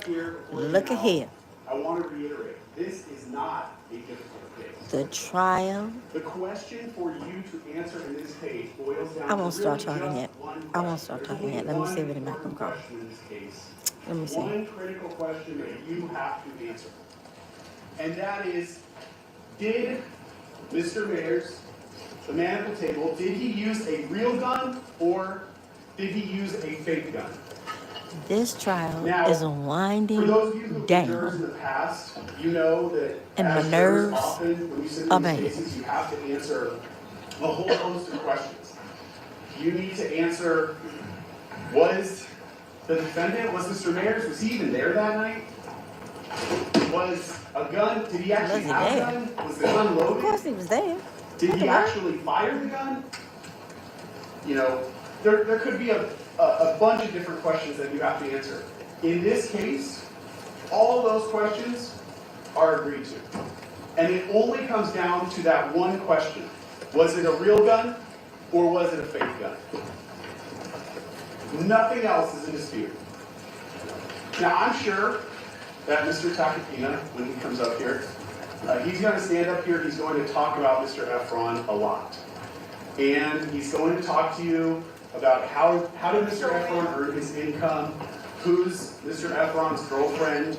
Look at here. I want to reiterate, this is not a difficult case. The trial. The question for you to answer in this case boils down I won't to start really talking just yet. one question. I won't start talking yet. Let me see what the back Important come. question in this case. Let me see. One critical question that you have to answer. And that is, did Mr. Mayers, the man at the table, did he use a real gun or did he use a fake gun? This trial Now, is winding for those of you who've been jurors in down. the past, you know that And my as jurors, nerves often when you sit are in these banging. cases, you have to answer a whole host of questions. You need to answer, was the defendant, was Mr. Mayers, was he even there that night? Was a gun, did he actually Was he have a there? gun? Was the gun Of loaded? course he was there. Did he actually fire the gun? You know, there could be a bunch of different questions that you have to answer. In this case, all of those questions are agreed to. And it only comes down to that one question. Was it a real gun or was it a fake gun? Nothing else is in dispute. Now, I'm sure that Mr. Takapina, when he comes up here, he's going to stand up here, he's going to talk about Mr. Efron a lot. And he's going to talk to you about how did Mr. Efron earn his income, who's Mr. Efron's girlfriend,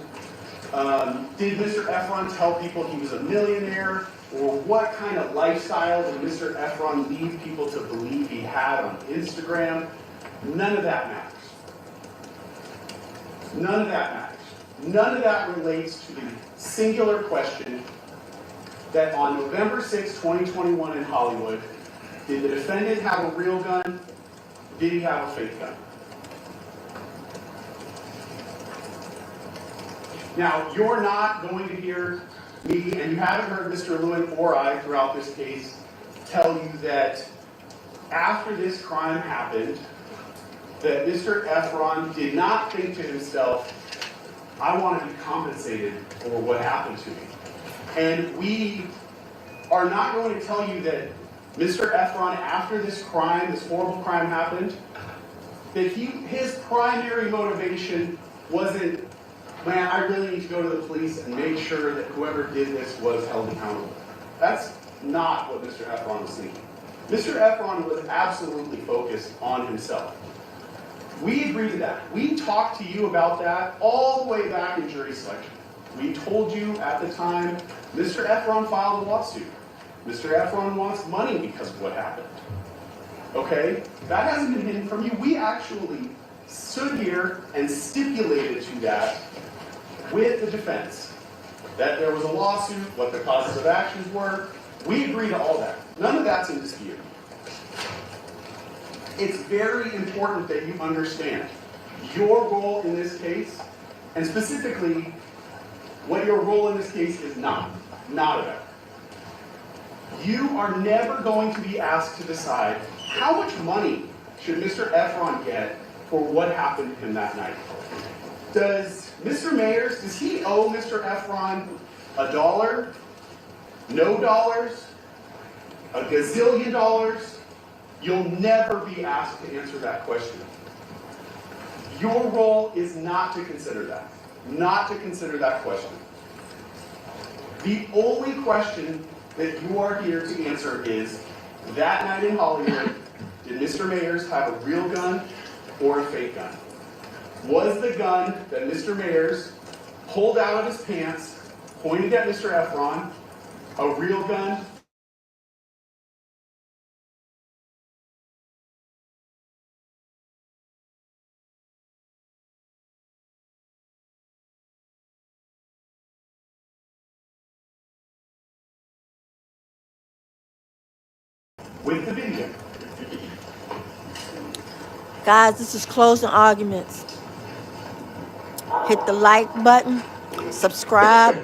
did Mr. Efron tell people he was a millionaire, or what kind of lifestyle did Mr. Efron lead people to believe he had on Instagram? None of that matters. None of that matters. None of that relates to the singular question that on November 6, 2021 in Hollywood, did the defendant have a real gun? Did he have a fake gun? Now, you're not going to hear me, and you haven't heard Mr. Lewin or I throughout this case tell you that after this crime happened, that Mr. Efron did not think to himself, I want to be compensated for what happened to me. And we are not going to tell you that Mr. Efron, after this crime, this horrible crime happened, that his primary motivation wasn't, man, I really need to go to the police and make sure that whoever did this was held accountable. That's not what Mr. Efron was thinking. Mr. Efron was absolutely focused on himself. We agree to that. We talked to you about that all the way back in jury selection. We told you at the time, Mr. Efron filed a lawsuit. Mr. Efron wants money because of what happened. Okay? That hasn't been hidden from you. We actually stood here and stipulated to that with the defense. That there was a lawsuit, what the causes of actions were. We agree to all that. None of that's in dispute. It's very important that you understand your role in this case, and specifically what your role in this case is not about. You are never going to be asked to decide how much money should Mr. Efron get for what happened to him that night. Does Mr. Mayers, does he owe Mr. Efron $1, no dollars, a gazillion dollars? You'll never be asked to answer that question. Your role is not to consider that. Not to consider that question. The only question that you are here to answer is, that night in Hollywood, did Mr. Mayers have a real gun or a fake gun? Was the gun that Mr. Mayers pulled out of his pants, pointed at Mr. Efron, a real gun? With the video. Guys, this is closing arguments. Hit the like button. Subscribe.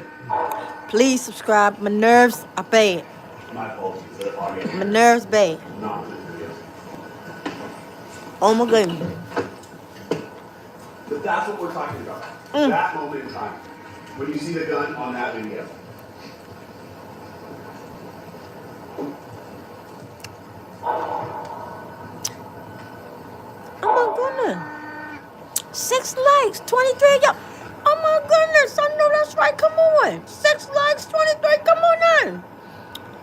Please subscribe. My nerves are bad. My apologies. My nerves bad. Not this video. Oh my goodness. But that's what we're talking about. That moment in time. When you see the gun on that video. Oh my goodness. 6 likes, 23 y'all. Oh on. 6 likes, 23. Come on in.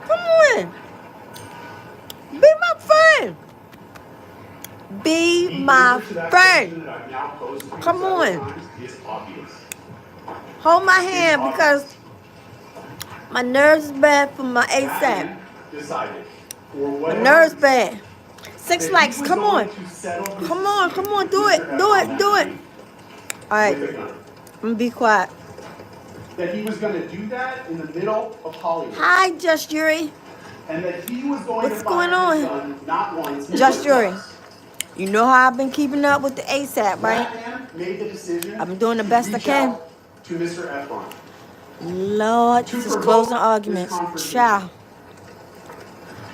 Come on. Be my friend. Be The my answer to that friend. question that I've now posed to you Come several on. times is obvious. Hold my It's hand because obvious. my nerves is bad for my That ASAP. man decided, for My whatever nerves reason, bad. 6 that likes. he was Come on. going to settle his Come on. dispute Come on. with Do Mr. it. Do Efron it. that Do it. night All right. with a gun. I'm going to be quiet. That he was going to do that in the middle of Hollywood. Hi, Just Yuri. And that he was going What's to going fire his on? gun not once, Just but Yuri. twice. You know how I've been keeping up with the ASAP, right? That man made the decision I've been doing the to best I reach can. out to Mr. Efron. Lord, To this is provoke closing this arguments. confrontation. Ciao.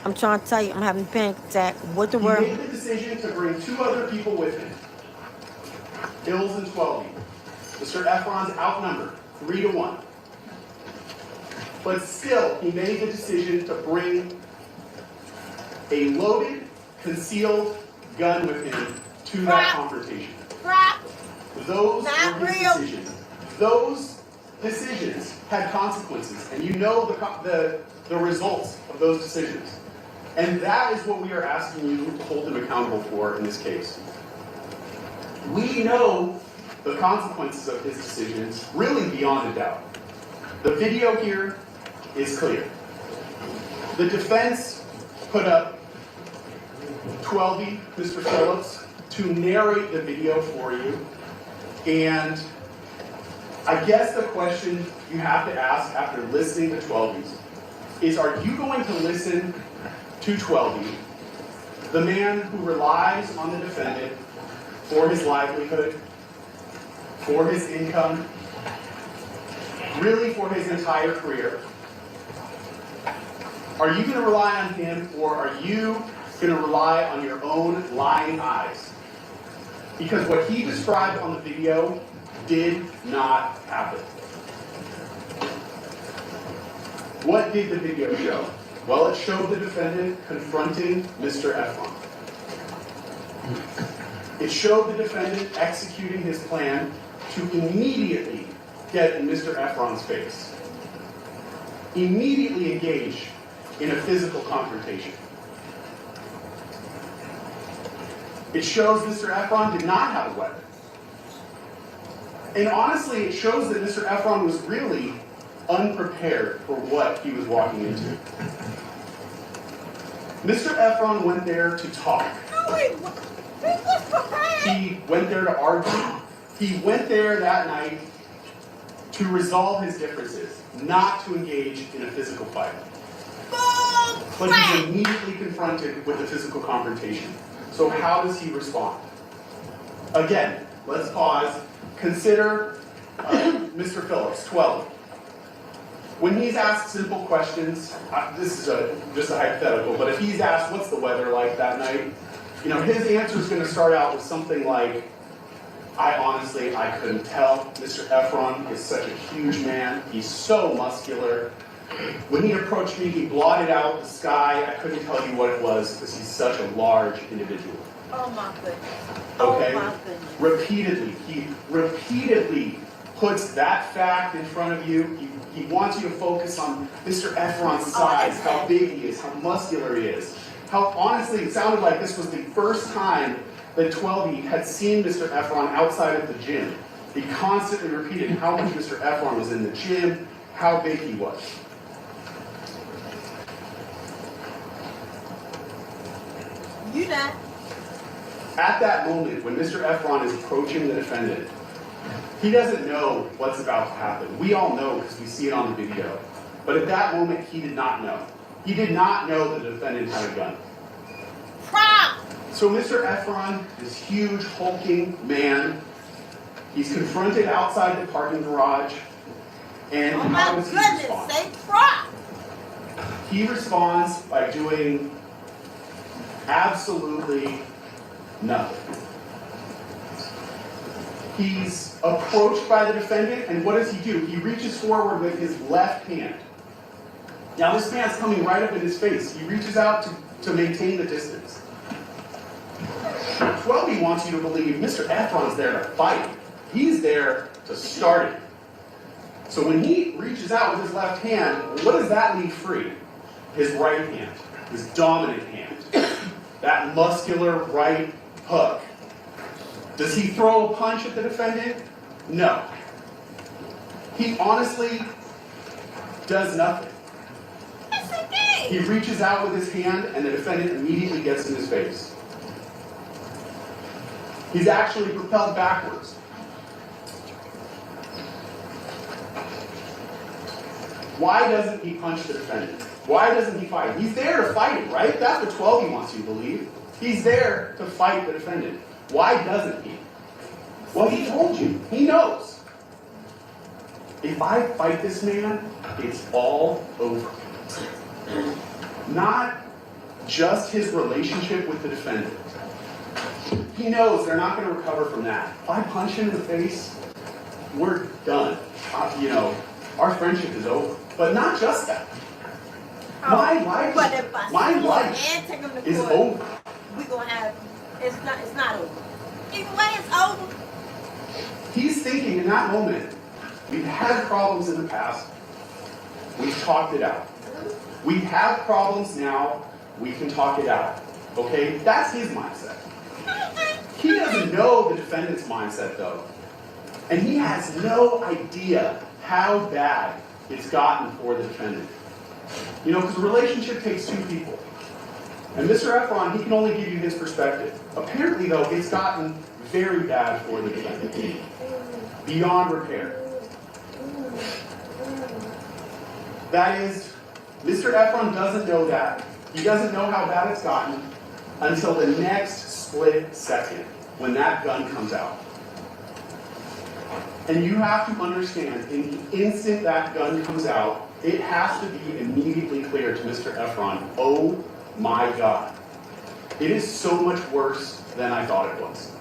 I'm trying to tell you, I'm having a panic attack. What the He world? made the decision to bring 2 other people with him. Hills and 12. Mr. Efron's outnumbered 3-1. But still, he made the decision to bring a loaded, concealed gun with him to that confrontation. Those Not were his real. decisions. Those decisions had consequences, and you know the results of those decisions. And that is what we are asking you to hold him accountable for in this case. We know the consequences of his decisions really beyond a doubt. The video here is clear. The defense put up 12 Mr. Phillips to narrate the video for you. And I guess the question you have to ask after listening to 12's is, are you going to listen to 12, the man who relies on the defendant for his livelihood, for his income, really for his entire career? Are you going to rely on him, or are you going to rely on your own lying eyes? Because what he described on the video did not happen. What did the video show? Well, it showed the defendant confronting Mr. Efron. It showed the defendant executing his plan to immediately get in Mr. Efron's face. Immediately engage in a physical confrontation. It shows Mr. Efron did not have a weapon. And honestly, it shows that Mr. Efron was really unprepared for what he was walking into. Mr. Efron went there to talk. He went there to argue. He went there that night to resolve his differences, not to engage in a physical fight. But he's immediately confronted with a physical confrontation. So how does he respond? Again, let's pause. Consider Mr. Phillips, 12. When he's asked simple questions, this is just a hypothetical, but if he's asked, what's the weather like that night? You know, his answer is going to start out with something like, I couldn't tell. Mr. Efron is such a huge man. He's so muscular. When he approached me, he blotted out the sky. I couldn't tell you what it was because he's such a large individual. Oh my goodness. Okay? Oh my goodness. He repeatedly puts that fact in front of you. He wants you to focus on Mr. Efron's size, how big he is, how muscular he is. How honestly, it sounded like this was the first time that 12 had seen Mr. Efron outside of the gym. He constantly repeated how much Mr. Efron was in the gym, how big he was. You not. At that moment, when Mr. Efron is approaching the defendant, he doesn't know what's about to happen. We all know because we see it on the video. But at that moment, he did not know. He did not know the defendant had a gun. So Mr. Efron, this huge, hulking man, he's confronted outside the parking garage. And how does he respond? Say prop. He responds by doing absolutely nothing. He's approached by the defendant, and what does he do? He reaches forward with his left hand. Now this man's coming right up in his face. He reaches out to maintain the distance. 12 wants you to believe Mr. Efron's there to fight. He's there to start it. So when he reaches out with his left hand, what does that leave free? His right hand, his dominant hand. That muscular right hook. Does he throw a punch at the defendant? No. He honestly does nothing. He reaches out with his hand and the defendant immediately gets in his face. He's actually propelled backwards. Why doesn't he punch the defendant? Why doesn't he fight? He's there to fight it, right? That's what 12 wants you to believe. He's there to fight the defendant. Why doesn't he? Well, he told you. He knows. If I fight this man, it's all over. Not just his relationship with the defendant. He knows they're not going to recover from that. If I punch him in the face, we're done. Our friendship is over. But not just that. My life is over. We're gonna have it's not over. Either way, it's over. He's thinking in that moment, we've had problems in the past, we've talked it out. We have problems now, we can talk it out. Okay? That's his mindset. He doesn't know the defendant's mindset though. And he has no idea how bad it's gotten for the defendant. Because a relationship takes two people. And Mr. Efron, he can only give you his perspective. Apparently, though, it's gotten very bad for the defendant. Beyond repair. That is, Mr. Efron doesn't know that. He doesn't know how bad it's gotten until the next split second when that gun comes out. And you have to understand, in the instant that gun comes out, it has to be immediately clear to Mr. Efron, oh my God. It is so much worse than I thought it was.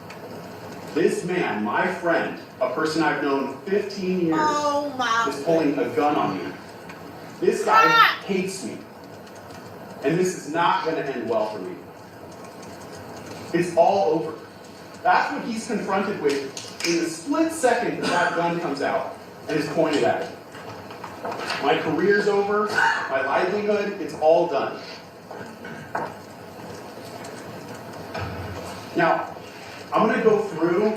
This man, my friend, a person I've known 15 years, is pulling a gun on me. This guy hates me. And this is not going to end well for me. It's all over. That's what he's confronted with in the split second that gun comes out and is pointed at him. My career's over, my livelihood, it's all done. Now, I'm going to go through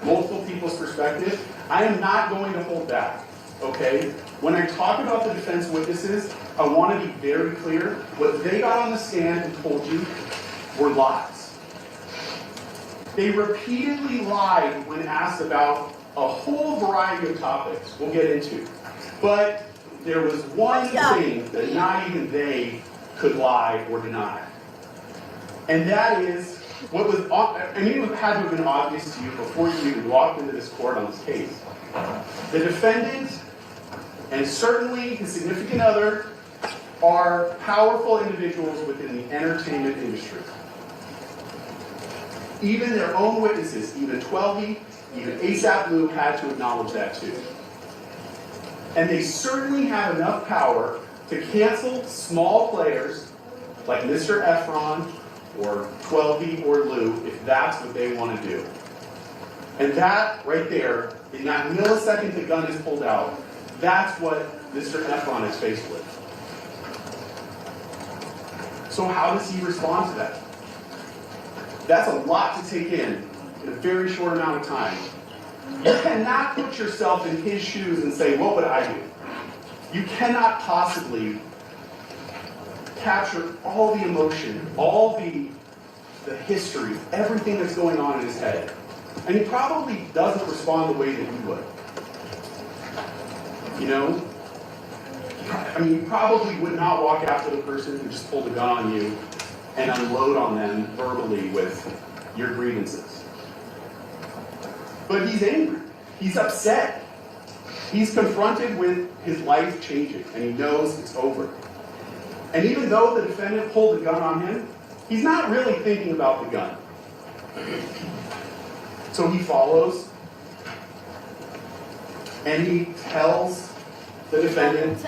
multiple people's perspectives. I am not going to hold back, okay? When I talk about the defense witnesses, I want to be very clear. What they got on the stand and told you were lies. They repeatedly lied when asked about a whole variety of topics we'll get into. But there was one thing that not even they could lie or deny. And that is, it had to have been obvious to you before you even walked into this court on this case. The defendant, and certainly his significant other, are powerful individuals within the entertainment industry. Even their own witnesses, even 12E, even ASAP Blue had to acknowledge that too. And they certainly have enough power to cancel small players like Mr. Efron or 12E or Lou if that's what they want to do. And that right there, in that millisecond the gun is pulled out, that's what Mr. Efron is faced with. So how does he respond to that? That's a lot to take in a very short amount of time. You cannot put yourself in his shoes and say, what would I do? You cannot possibly capture all the emotion, all the history, everything that's going on in his head. And he probably doesn't respond the way that you would. You probably would not walk after the person who just pulled a gun on you and unload on them verbally with your grievances. But he's angry. He's upset. He's confronted with his life changing, and he knows it's over. And even though the defendant pulled the gun on him, he's not really thinking about the gun. So he follows, and he tells the defendant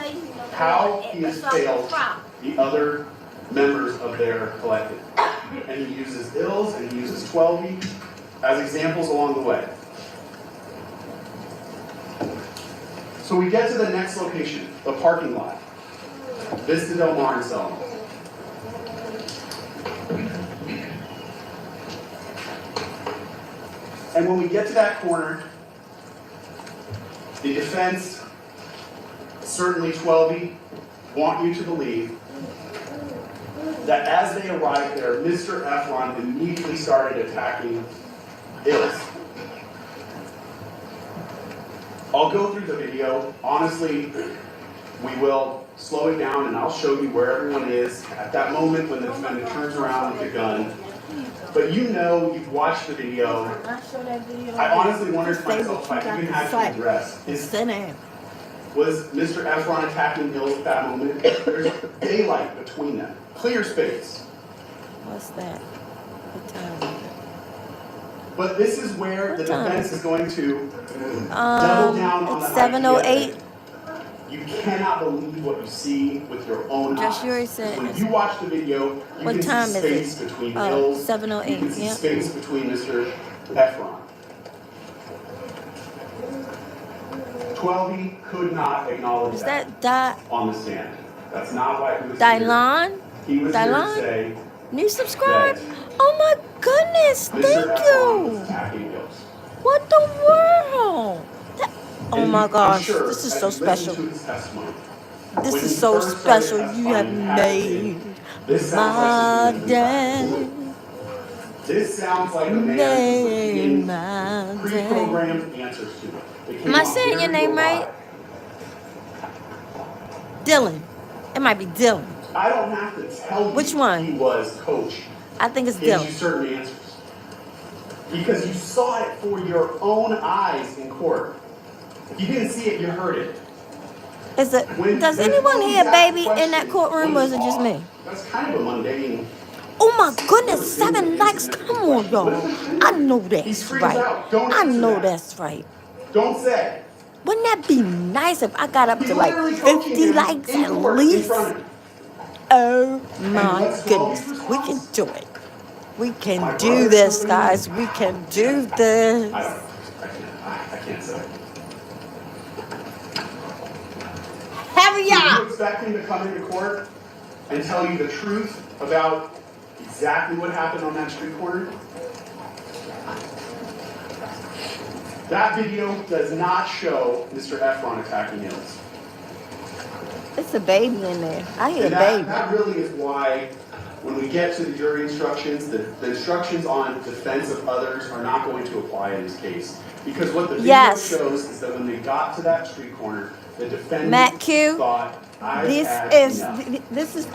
how he has failed the other members of their collective. And he uses ills and he uses 12E as examples along the way. So we get to the next location, the parking lot. Vista Del Mar in Selma. And when we get to that corner, the defense, certainly 12E, want you to believe that as they arrived there, Mr. Efron immediately started attacking Ills. I'll go through the video. Honestly, we will slow it down and I'll show you where everyone is at that moment when the defendant turns around with the gun. But you know, you've watched the video. I honestly wondered to myself if I even had to address. Was Mr. Efron attacking Ills at that moment? There's daylight between them. Clear space. What's that? What time is it? But this is where the defense is going to double down on the it's 7:08. You cannot believe what you see with your own eyes. When you watch the video, you can see space between Ills. 7:08. You can see space between Mr. Efron. 12E could not acknowledge that on the stand. That's not why he was Dylan? He was here to say, new subscribe? Oh my goodness, thank you. What the world? Oh my gosh, this is so special. This is so special. You have made my day. This sounds like a man pre-programmed answers to it. Am I saying your name right? Dylan. It might be Dylan. I don't have to tell you which one he was coach. I think it's Dylan. Certain answers. Because you saw it for your own eyes in court. If you didn't see it, you heard it. Does anyone hear a baby in that courtroom or is it just me? That's kind of a mundane. Oh my goodness, 7 likes. Come on, y'all. I know that's right. I know that's right. Don't say. Wouldn't that be nice if I got up to like 50 likes at least? Oh my goodness. We can do it. We can do this, guys. We can do this. I can't say. Hurry up! Do you expect him to come into court and tell you the truth about exactly what happened on that street corner? That video does not show Mr. Efron attacking Ills. It's a baby in there. I hear a baby. That really is why, when we get to the jury instructions, the instructions on defense of others are not going to apply in this case. Because what the video shows is that when they got to that street corner, the defendant thought, this is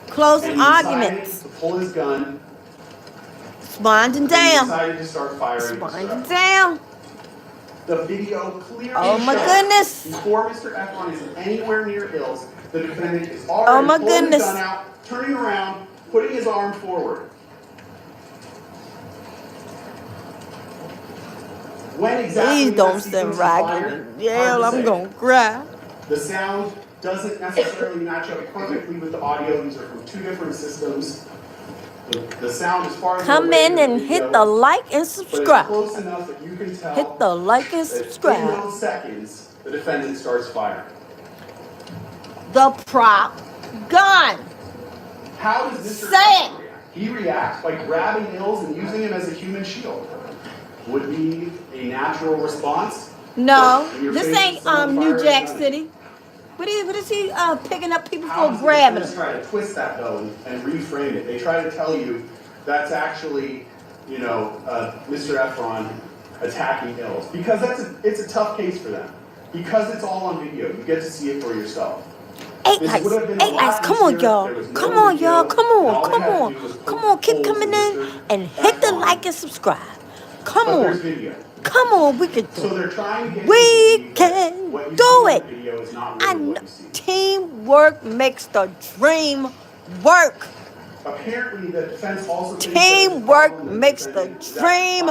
closing arguments. To pull his gun. Winding down. He decided to start firing. Winding down. The video clearly goodness. Before Mr. Efron is anywhere near Ills, the defendant is already pulling his gun out, turning around, putting his arm forward. When exactly please don't send raggedy. Yeah, I'm going to cry. The sound doesn't necessarily match up perfectly with the audio. These are from two different systems. The sound, as far as come in and hit the like and subscribe. Close enough that you can tell. Hit the like and subscribe. In those seconds, the defendant starts firing. The prop gun. How does Mr. Efron react? He reacts by grabbing Ills and using him as a human shield. Would be a natural response? No, this ain't New Jack City. What is he picking up people for grabbing them? They try to twist that though and reframe it. They try to tell you that's actually, Mr. Efron attacking Ills because it's a tough case for them because it's all on video. You get to see it for yourself. 8 likes, 8 likes. Come on, y'all. Come on, y'all. Come on, come on, come on. Keep coming in and hit the like and subscribe. Come on. Come on, we can do it. We can do it. And teamwork makes the dream work. Apparently, the defense also teamwork makes the dream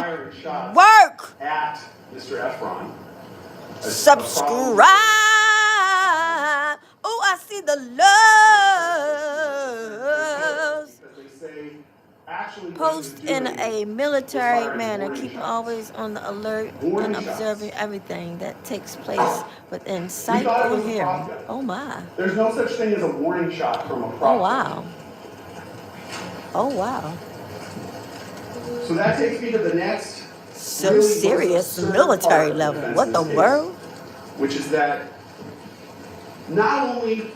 work. At Mr. Efron. Subscribe. Oh, I see the love. Because they say, actually. post in a military manner, keeping always on the alert and observing everything that takes place within sight or hearing. Oh my. There's no such thing as a warning shot from a prop Oh gun. wow. Oh wow. So that takes me to the next So really serious absurd military part of level. defense What in the this case, world? which is that not only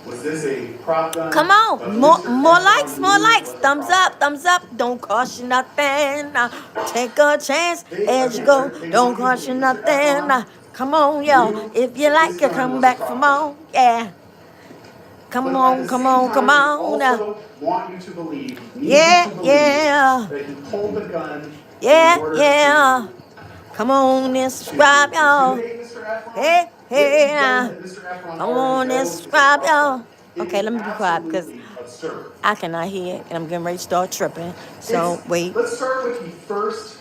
was this a prop gun, Come but on, more Mr. likes, Efron more knew likes. it was a Thumbs prop up, thumbs up. Don't cost you nothing. Take a chance They- as you again, go. they Don't want you to cost you believe Mr. nothing. Efron Come on, yo. knew If you that like this it, gun come was a back prop from gun. on. Yeah. Come But on, at the come same on, time, come they on. also want you to believe, need Yeah, you to believe yeah. that he pulled the gun Yeah, in order yeah. Come on and to subscribe, y'all. intimidate Mr. Efron. Hey, hey, This gun that Mr. Efron come already on and knows is a subscribe, prop gun. y'all. It Okay, is let me be quiet because absolutely absurd. I cannot hear and I'm getting ready to start tripping. So wait. Let's start with the first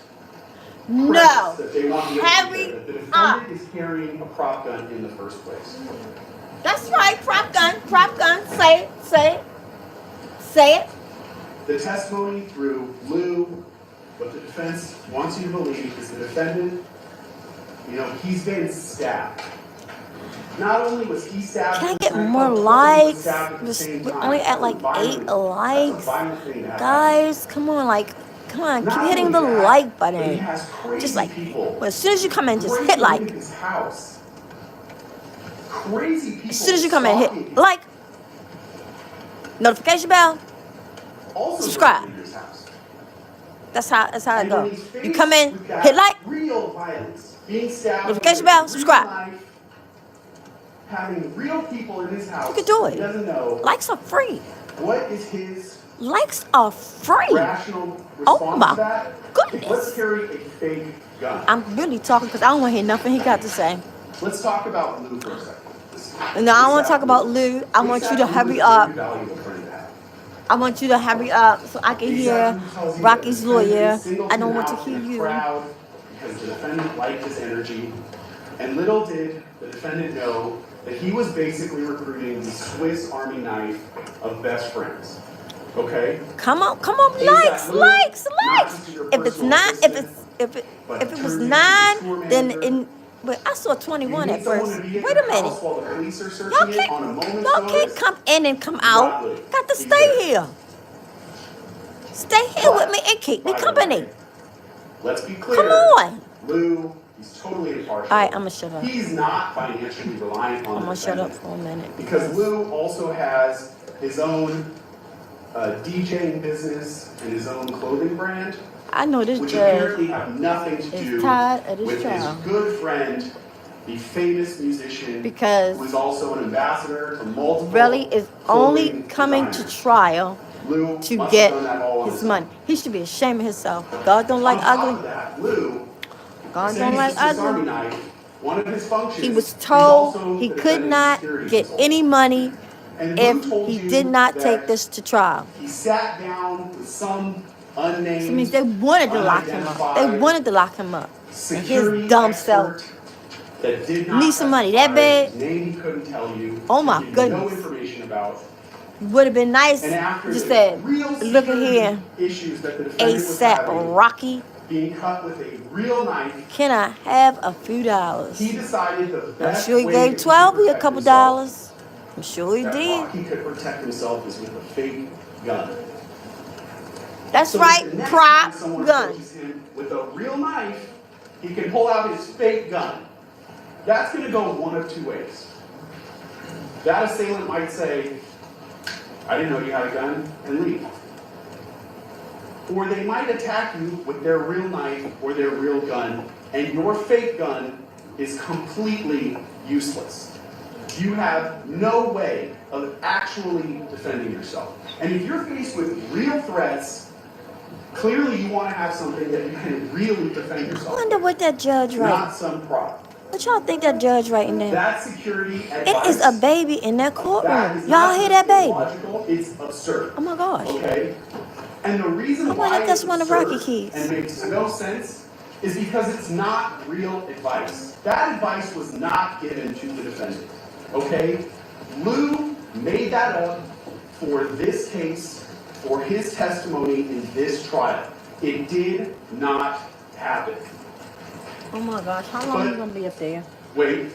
No. premise that they want you to Hurry believe, that the up. defendant is carrying a prop gun in the first place. That's right, prop gun, prop gun. Say it, say it, say it. The testimony through Lou, what the defense wants you to believe is the defendant, he's been stabbed. Not only was he stabbed, Can I in the get nightclub, more but he was likes? stabbed at the same We're time. only at like That's 8 a likes. violent thing to have Guys, come on, come on, keep Not hitting only the that, like but he button. has crazy Just like, people well, as soon as you come in, just breaking hit like. into his house. Crazy people. As soon as you come in, stalking hit him. like. Notification bell. Also subscribe. breaking into his house. That's how it And when goes. he's You faced come in, with that hit like. real violence, being stabbed Notification with a bell, real subscribe. knife, having real people in his house. You can do it. He doesn't know. Likes are free. What is his Likes are free. rational Oh response my to that? goodness. Let's carry a fake gun. I'm really talking because I don't want to hear nothing he got to say. Let's talk about Lou for a second. No, I don't want to talk about Lou. I want you to hurry up. I want you to hurry up so I can hear Rocky's lawyer. I don't want to hear you. Because the defendant liked his energy. And little did the defendant know that he was basically recruiting the Swiss Army knife of best friends. Okay? Come on, likes. If it's not, if it was 9, then but I saw 21 at first. Wait a minute. Y'all can't come in and come out. Got to stay here. Stay here with me and keep me company. Let's be clear. Come on. Lou, he's totally impartial. All right, I'm gonna shut up. He's not financially reliant on I'm the gonna shut up defendant. for a minute. Because Lou also has his own DJing business and his own clothing brand, I know this which judge apparently have nothing to do is tired of this with trial. his good friend, the famous musician, Because who is also an ambassador to multiple Relly is only clothing coming to designers. trial Lou to must get have done that all on his own. money. He should be ashamed of himself. God don't like On top of ugly. that, Lou, God saying don't he's like a Swiss Army ugly. knife, one of his functions, He was he's told also he the could defendant's not security get consultant. any money And Lou if told he you did not that take this to trial. He sat down with some unnamed, So it means they wanted to lock him up. They wanted to lock him up. And security his dumb expert self. that did not Need some money that testify, bad? name he couldn't tell you, Oh my could give you no goodness. information about. Would have been nice. And after Just the said, real look at security here. issues that the defendant was ASAP having, Rocky. being cut with a real knife, Can I have a few dollars? he decided the I'm best sure he way gave that 12 could a protect couple himself, dollars. I'm sure he that did. Rocky could protect himself is with a fake gun. That's So right, the next prop time someone gun. approaches him with a real knife, he can pull out his fake gun. That's going to go one of two ways. That assailant might say, I didn't know you had a gun, and leave. Or they might attack you with their real knife or their real gun, and your fake gun is completely useless. You have no way of actually defending yourself. And if you're faced with real threats, clearly you want to have something that you can really defend I yourself. wonder what that judge writing. Not some prop. What y'all think that judge writing there? That security It advice, is a baby in that that courtroom. is Y'all not hear that baby? illogical, it's absurd. Oh my gosh. Okay? And the reason I wonder why if that's it's one of absurd Rocky Keys. and makes no sense is because it's not real advice. That advice was not given to the defendant. Okay? Lou made that up for this case for his testimony in this trial. It did not happen. Oh my gosh, how long are you going to be up there? Wait,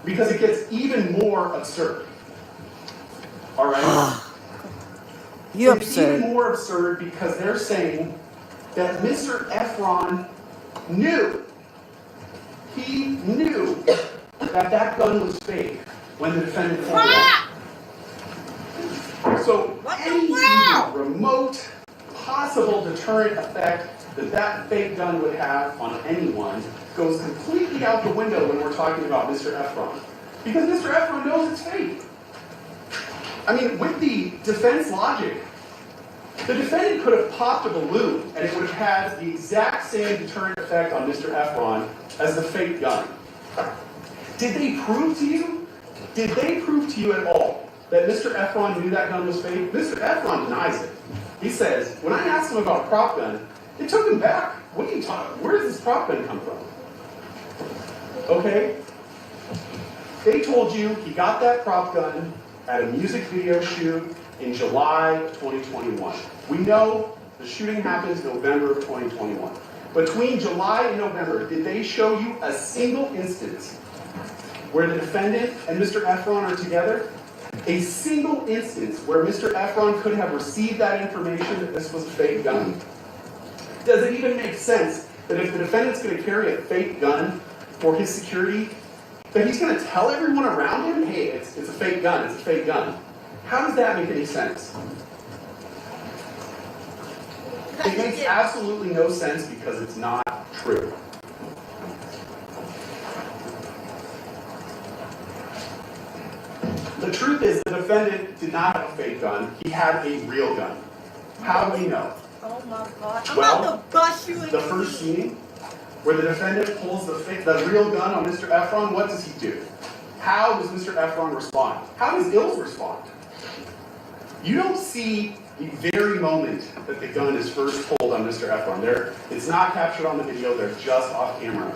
because it gets even more absurd. All right? You're It's absurd. even more absurd because they're saying that Mr. Efron knew. He knew that that gun was fake when the defendant pulled it out. So any remote possible deterrent effect that that fake gun would have on anyone goes completely out the window when we're talking about Mr. Efron. Because Mr. Efron knows it's fake. I mean, with the defense logic, the defendant could have popped a balloon and it would have had the exact same deterrent effect on Mr. Efron as the fake gun. Did they prove to you? Did they prove to you at all that Mr. Efron knew that gun was fake? Mr. Efron denies it. He says, when I asked him about a prop gun, it took him back. What are you talking? Where does this prop gun come from? Okay? They told you he got that prop gun at a music video shoot in July of 2021. We know the shooting happens November of 2021. Between July and November, did they show you a single instance where the defendant and Mr. Efron are together? A single instance where Mr. Efron could have received that information that this was a fake gun? Does it even make sense that if the defendant's going to carry a fake gun for his security, that he's going to tell everyone around him, hey, it's a fake gun, it's a fake gun? How does that make any sense? It makes absolutely no sense because it's not true. The truth is the defendant did not have a fake gun. He had a real gun. How do we know? Oh my God. I'm Well, about to bust you in the first scene where the defendant pulls the real gun on Mr. Efron, what does he do? How does Mr. Efron respond? How does ILS respond? You don't see the very moment that the gun is first pulled on Mr. Efron. It's not captured on the video, they're just off camera.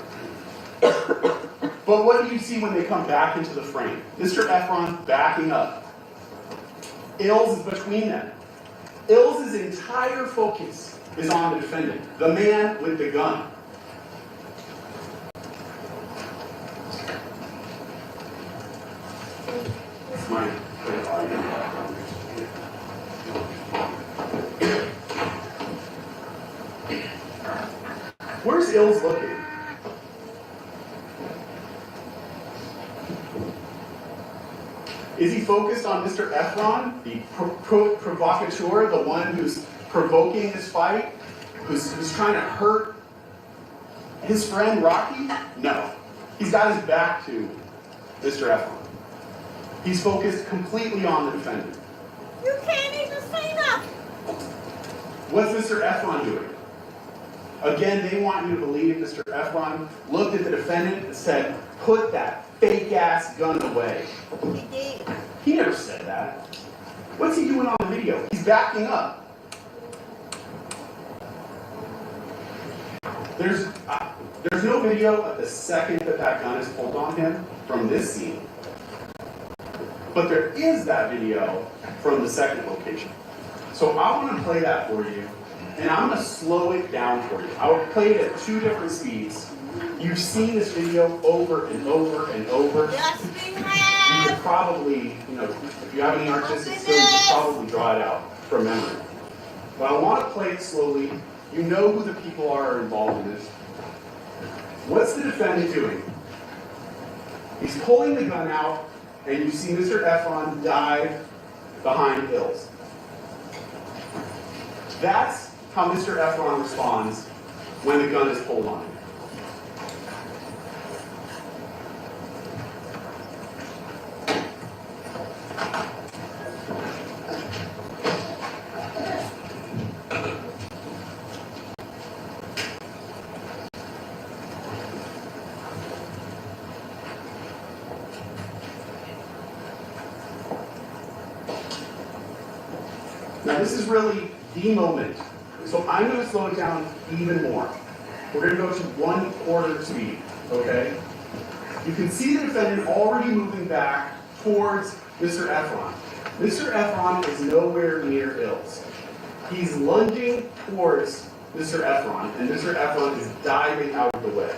But what do you see when they come back into the frame? Mr. Efron backing up. ILS is between them. ILS' entire focus is on the defendant, the man with the gun. It's mine. Where's ILS looking? Is he focused on Mr. Efron, the provocateur, the one who's provoking this fight, who's trying to hurt his friend Rocky? No. He's got his back to Mr. Efron. He's focused completely on the defendant. You can't even say nothing. What's Mr. Efron doing? Again, they want you to believe Mr. Efron looked at the defendant and said, put that fake-ass gun away. He did. He never said that. What's he doing on the video? He's backing up. There's no video of the second that that gun is pulled on him from this scene. But there is that video from the second location. So I want to play that for you, and I'm going to slow it down for you. I will play it at 2 different speeds. You've seen this video over and over and over. Yes, we You have. could probably, if you have any artistic skills, you could probably draw it out from memory. But I want to play it slowly. You know who the people are involved in this. What's the defendant doing? He's pulling the gun out, and you see Mr. Efron dive behind ILS. That's how Mr. Efron responds when the gun is pulled on him. Now this is really the moment. So I'm going to slow it down even more. We're going to go to 1/4 speed, okay? You can see the defendant already moving back towards Mr. Efron. Mr. Efron is nowhere near ILS. He's lunging towards Mr. Efron, and Mr. Efron is diving out of the way.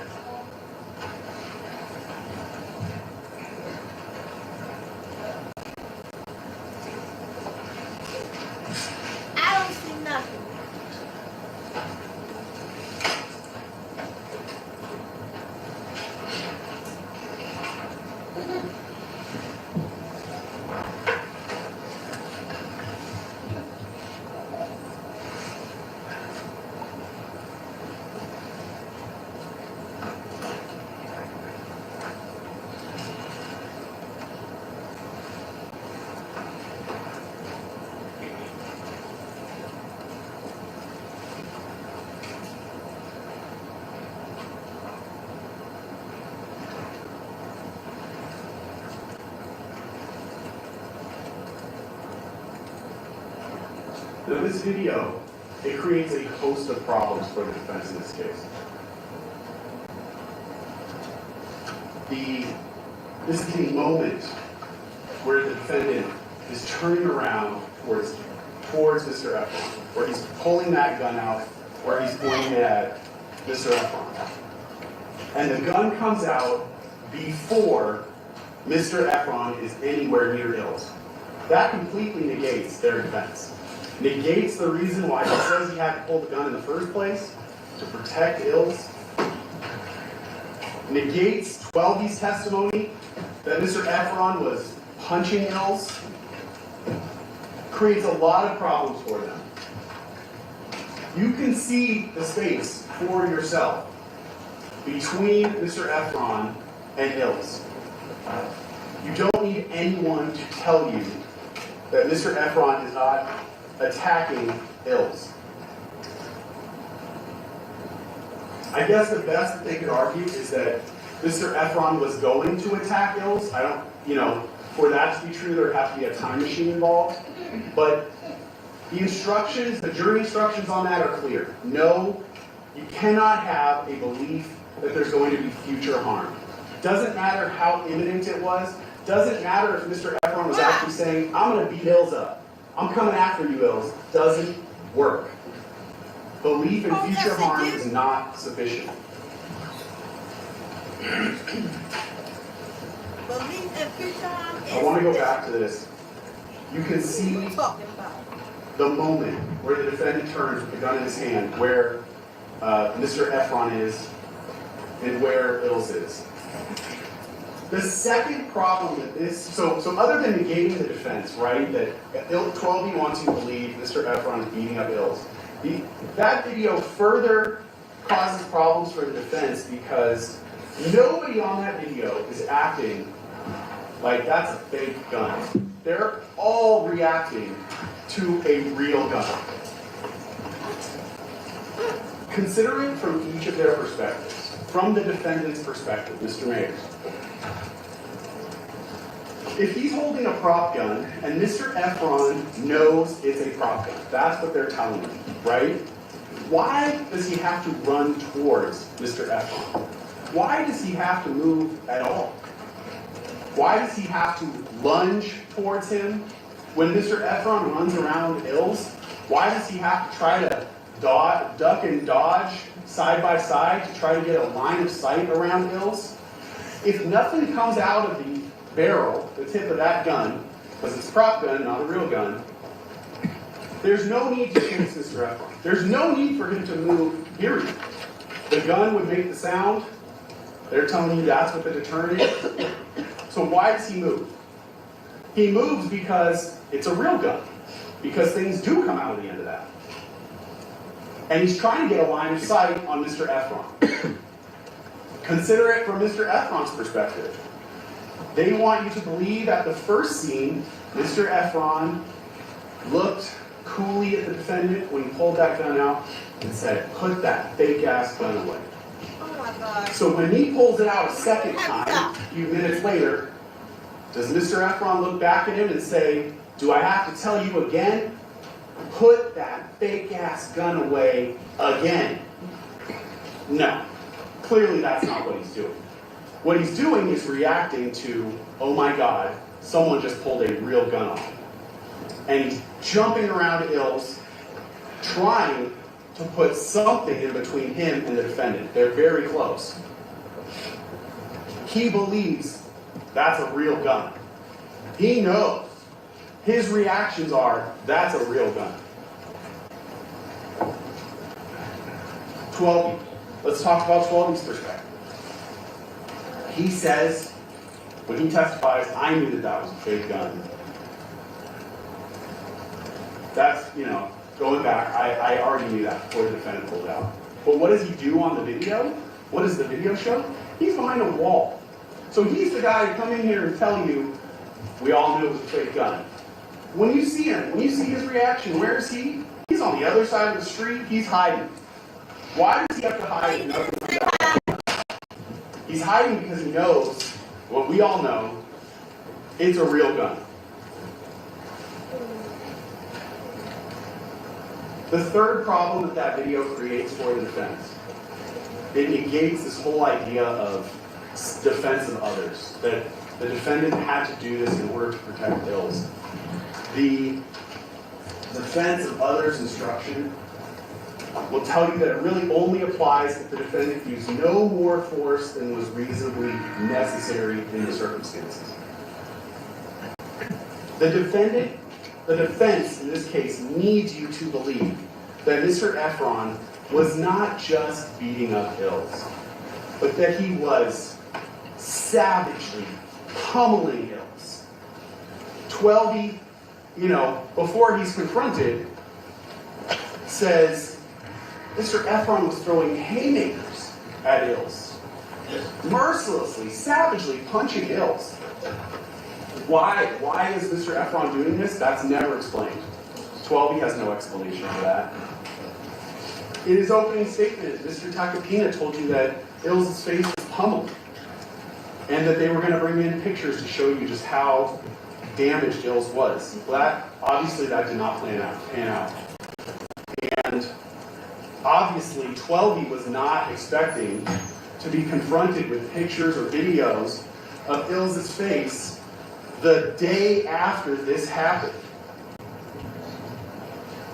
I don't see nothing. Now this video, it creates a host of problems for the defense in this case. This is the moment where the defendant is turning around towards Mr. Efron, where he's pulling that gun out, where he's pointing at Mr. Efron. And the gun comes out before Mr. Efron is anywhere near Ills. That completely negates their defense. Negates the reason why he says he had to pull the gun in the first place, to protect Ills. Negates 12B's testimony that Mr. Efron was punching Ills. Creates a lot of problems for them. You can see the space for yourself between Mr. Efron and Ills. You don't need anyone to tell you that Mr. Efron is not attacking Ills. I guess the best that they could argue is that Mr. Efron was going to attack Ills. I don't, for that to be true, there would have to be a time machine involved. But the instructions, the jury instructions on that are clear. No, you cannot have a belief that there's going to be future harm. Doesn't matter how imminent it was. Doesn't matter if Mr. Efron was actually saying, I'm going to beat Ills up. I'm coming after you, Ills. Doesn't work. Belief in future harm is not sufficient. Belief in future harm is. I want to go back to this. You can see the moment where the defendant turns with the gun in his hand, where Mr. Efron is and where Ills is. The second problem with this, so other than negating the defense, right, that 12B wants you to believe Mr. Efron is beating up Ills, that video further causes problems for the defense because nobody on that video is acting like that's a fake gun. They're all reacting to a real gun. Consider it from each of their perspectives. From the defendant's perspective, Mr. Mayor. If he's holding a prop gun and Mr. Efron knows it's a prop gun, that's what they're telling him, right? Why does he have to run towards Mr. Efron? Why does he have to move at all? Why does he have to lunge towards him? When Mr. Efron runs around Ills, why does he have to try to duck and dodge side by side to try to get a line of sight around Ills? If nothing comes out of the barrel, the tip of that gun, because it's a prop gun, not a real gun, there's no need to chase Mr. Efron. There's no need for him to move, period. The gun would make the sound. They're telling you that's what the deterrent is. So why does he move? He moves because it's a real gun. Because things do come out of the end of that. And he's trying to get a line of sight on Mr. Efron. Consider it from Mr. Efron's perspective. They want you to believe at the first scene, Mr. Efron looked coolly at the defendant when he pulled that gun out and said, "Put that fake-ass gun away." Oh my God. So when he pulls it out a second time, a few minutes later, does Mr. Efron look back at him and say, "Do I have to tell you again? Put that fake-ass gun away again"? No. Clearly that's not what he's doing. What he's doing is reacting to, oh my God, someone just pulled a real gun on him. And he's jumping around Ills, trying to put something in between him and the defendant. They're very close. He believes that's a real gun. He knows. His reactions are, that's a real gun. 12. Let's talk about 12's perspective. He says, when he testifies, I knew that that was a fake gun. That's, going back, I already knew that before the defendant pulled out. But what does he do on the video? What does the video show? He's behind a wall. So he's the guy to come in here and tell you, we all knew it was a fake gun. When you see him, when you see his reaction, where is he? He's on the other side of the street, he's hiding. Why does he have to hide? He's hiding because he knows, what we all know, it's a real gun. The third problem that that video creates for the defense, it negates this whole idea of defense of others, that the defendant had to do this in order to protect Ills. The defense of others instruction will tell you that it really only applies if the defendant used no more force than was reasonably necessary in the circumstances. The defense in this case needs you to believe that Mr. Efron was not just beating up Ills, but that he was savagely pummeling Ills. 12, before he's confronted, says Mr. Efron was throwing haymakers at Ills, mercilessly, savagely punching Ills. Why is Mr. Efron doing this? That's never explained. 12 has no explanation for that. In his opening statement, Mr. Tacopina told you that Ills' face was pummeled, and that they were going to bring in pictures to show you just how damaged Ills was. Well, obviously that did not pan out. And obviously 12 was not expecting to be confronted with pictures or videos of Ills' face the day after this happened,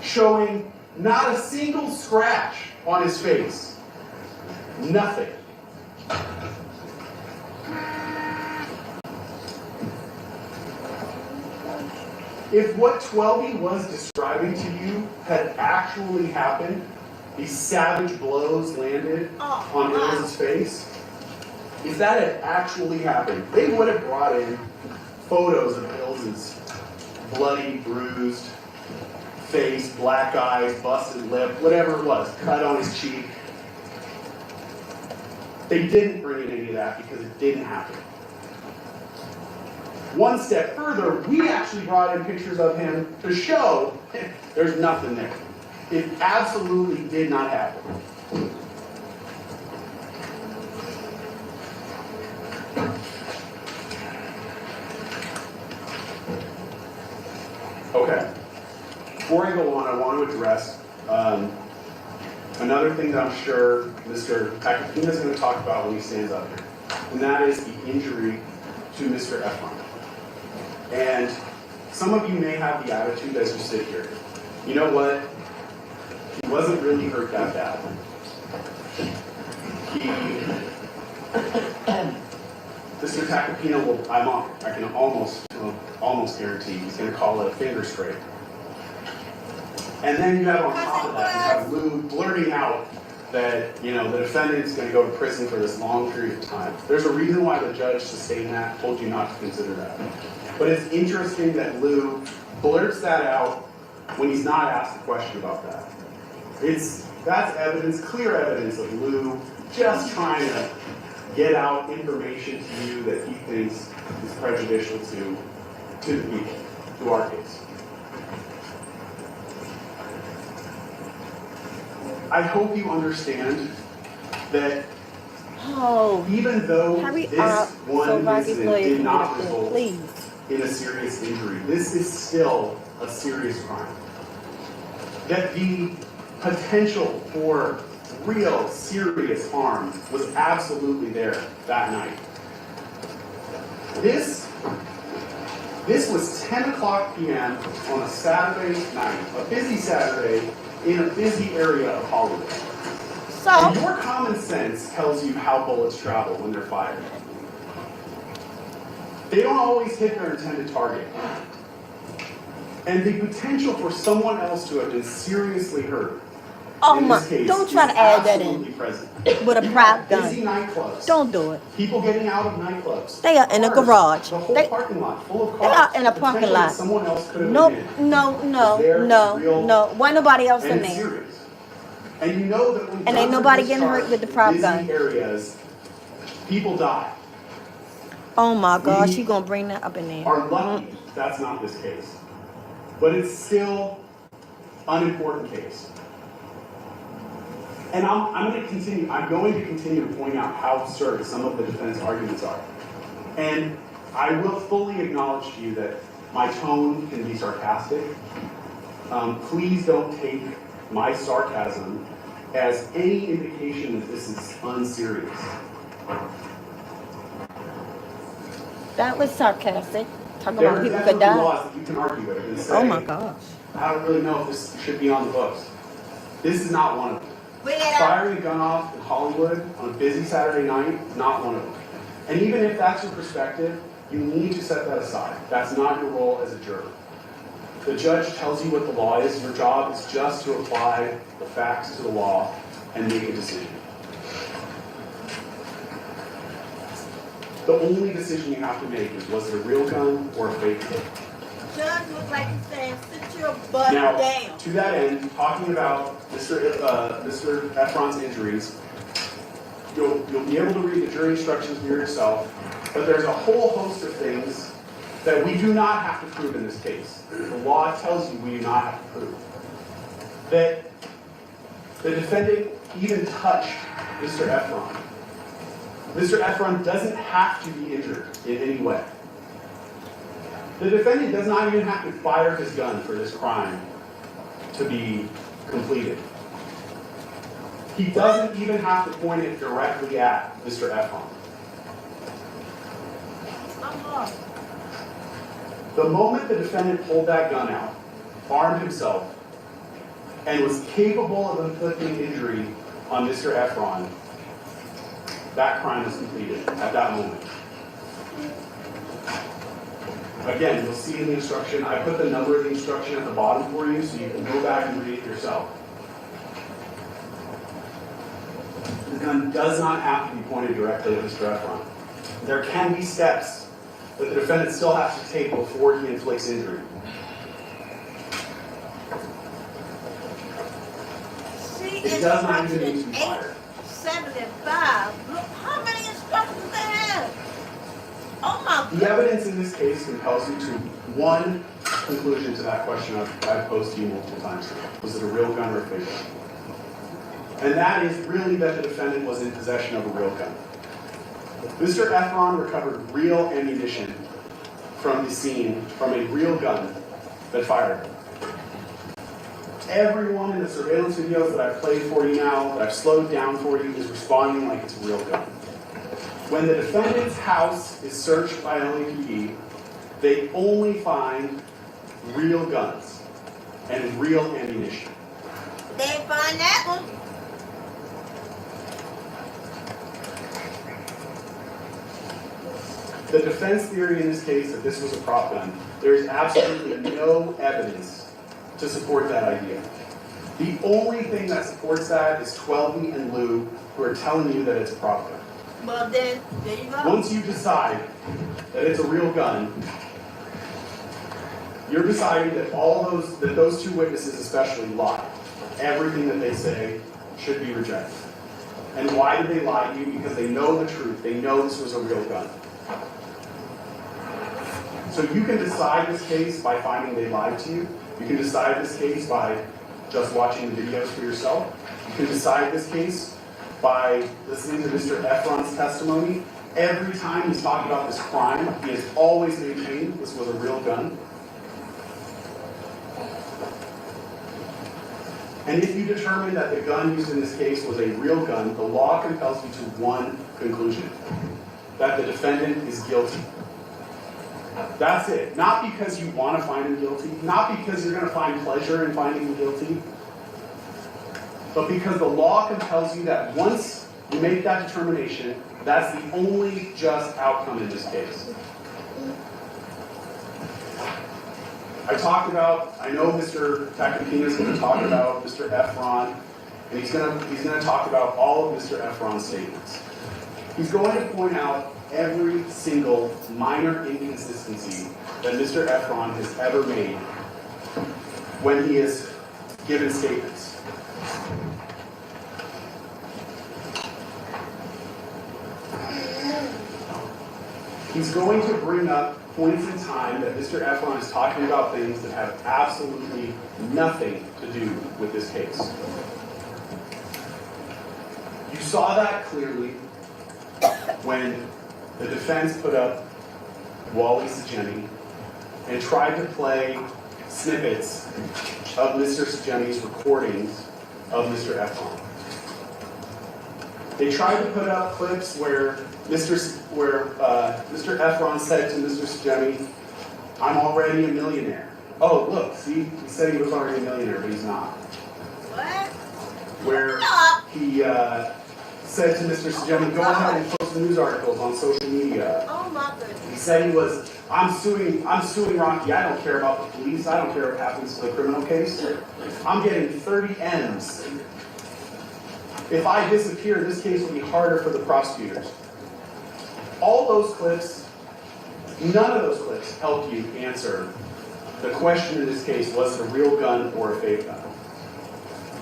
showing not a single scratch on his face. Nothing. If what 12 was describing to you had actually happened, these savage blows landed on Ills' face, if that had actually happened, they would have brought in photos of Ills' bloody, bruised face, black eyes, busted lip, whatever it was, cut on his cheek. They didn't bring in any of that because it didn't happen. One step further, we actually brought in pictures of him to show there's nothing there. It absolutely did not happen. Okay. Before I go on, I want to address another thing that I'm sure Mr. Tacopina is going to talk about when he stands up here, and that is the injury to Mr. Efron. And some of you may have the attitude as you sit here, you know what? He wasn't really hurt that bad. Mr. Tacopina will, I can almost guarantee he's going to call it a finger scrape. And then you have on top of that, you have Lou blurting out that, the defendant's going to go to prison for this long period of time. There's a reason why the judge sustained that, told you not to consider that. But it's interesting that Lou blurts that out when he's not asked a question about that. That's evidence, clear evidence of Lou just trying to get out information to you that he thinks is prejudicial to the people, to our case. I hope you understand that even though this one incident did not result in a serious injury, this is still a serious crime. That the potential for real serious harm was absolutely there that night. This was 10 o'clock p.m. on a Saturday night, a busy Saturday in a busy area of Hollywood. So, And your common sense tells you how bullets travel when they're fired. They don't always hit their intended target. And the potential for someone else to have been seriously hurt oh in my, this case don't try is to add that absolutely in present. with a You prop have busy gun. nightclubs. Don't do it. People getting out of nightclubs. They are in a Cars, garage. The whole They- parking lot full of They cars. are in a The parking potential that lot. someone else could have Nope, been in. no, no, There, no, real, no. Why nobody else And in it's there? serious. And you know that when And ain't guns are nobody getting hurt discharged with the in prop busy gun. areas, people die. Oh my gosh, We you gonna bring that up in there? Are lucky that's not this case. But it's still an unimportant case. And I'm going to continue to point out how absurd some of the defense arguments are. And I will fully acknowledge to you that my tone can be sarcastic. Please don't take my sarcasm as any indication that this is unserious. That was sarcastic. Talking There about are people could definitely die. laws that you can argue with and say, Oh my gosh. I don't really know if this should be on the books. This is not one of them. Firing a gun off in Hollywood on a busy Saturday night, not one of them. And even if that's your perspective, you need to set that aside. That's not your role as a juror. The judge tells you what the law is. Your job is just to apply the facts to the law and make a decision. The only decision you have to make is, was it a real gun or a fake gun? Judge looks like he's saying, sit your butt Now, down. to that end, talking about Mr. Efron's injuries, you'll be able to read the jury instructions for yourself, but there's a whole host of things that we do not have to prove in this case. The law tells you we do not have to prove. That the defendant even touched Mr. Efron. Mr. Efron doesn't have to be injured in any way. The defendant does not even have to fire his gun for this crime to be completed. He doesn't even have to point it directly at Mr. Efron. I'm lost. The moment the defendant pulled that gun out, armed himself, and was capable of inflicting injury on Mr. Efron, that crime was completed at that moment. Again, you'll see in the instruction, I put the number of the instruction at the bottom for you so you can go back and read it yourself. The gun does not have to be pointed directly at Mr. Efron. There can be steps that the defendant still has to take before he inflicts injury. See, It does not even need to be instruction fired. 875. Look how many instructions they have. Oh my The evidence in this case compels you to one conclusion to that question I've posed to you multiple times now. Was it a real gun or a fake gun? And that is really that the defendant was in possession of a real gun. Mr. Efron recovered real ammunition from the scene, from a real gun that fired. Everyone in the surveillance videos that I've played for you now, that I've slowed down for you, is responding like it's a real gun. When the defendant's house is searched by LAPD, they only find real guns and real ammunition. They didn't find that one. The defense theory in this case that this was a prop gun, there is absolutely no evidence to support that idea. The only thing that supports that is Twelby and Lou, who are telling you that it's a prop gun. Well then, there you go. Once you decide that it's a real gun, you're deciding that those two witnesses especially lie. Everything that they say should be rejected. And why did they lie to you? Because they know the truth. They know this was a real gun. So you can decide this case by finding they lied to you. You can decide this case by just watching the videos for yourself. You can decide this case by listening to Mr. Efron's testimony. Every time he's talked about this crime, he has always maintained this was a real gun. And if you determine that the gun used in this case was a real gun, the law compels you to one conclusion: that the defendant is guilty. That's it. Not because you want to find him guilty, not because you're going to find pleasure in finding him guilty. but because the law compels you that once you make that determination, that's the only just outcome in this case. I know Mr. Takapina is going to talk about Mr. Efron, and he's going to talk about all of Mr. Efron's statements. He's going to point out every single minor inconsistency that Mr. Efron has ever made when he has given statements. He's going to bring up points in time that Mr. Efron is talking about things that have absolutely nothing to do with this case. You saw that clearly when the defense put up Wally Sajeni and tried to play snippets of Mr. Sajeni's recordings of Mr. Efron. They tried to put up clips where Mr. Efron said to Mr. Sajeni, "I'm already a millionaire." Oh, look, see, he said he was already a millionaire, but he's not. What? Where he said to Mr. Sajeni, "Go ahead and post the news articles on social media." Oh my goodness. He said he was, I'm suing Rocky. I don't care about the police. I don't care what happens to the criminal case. I'm getting 30 M's. If I disappear, this case will be harder for the prosecutors. All those clips, none of those clips help you answer the question in this case: was it a real gun or a fake gun?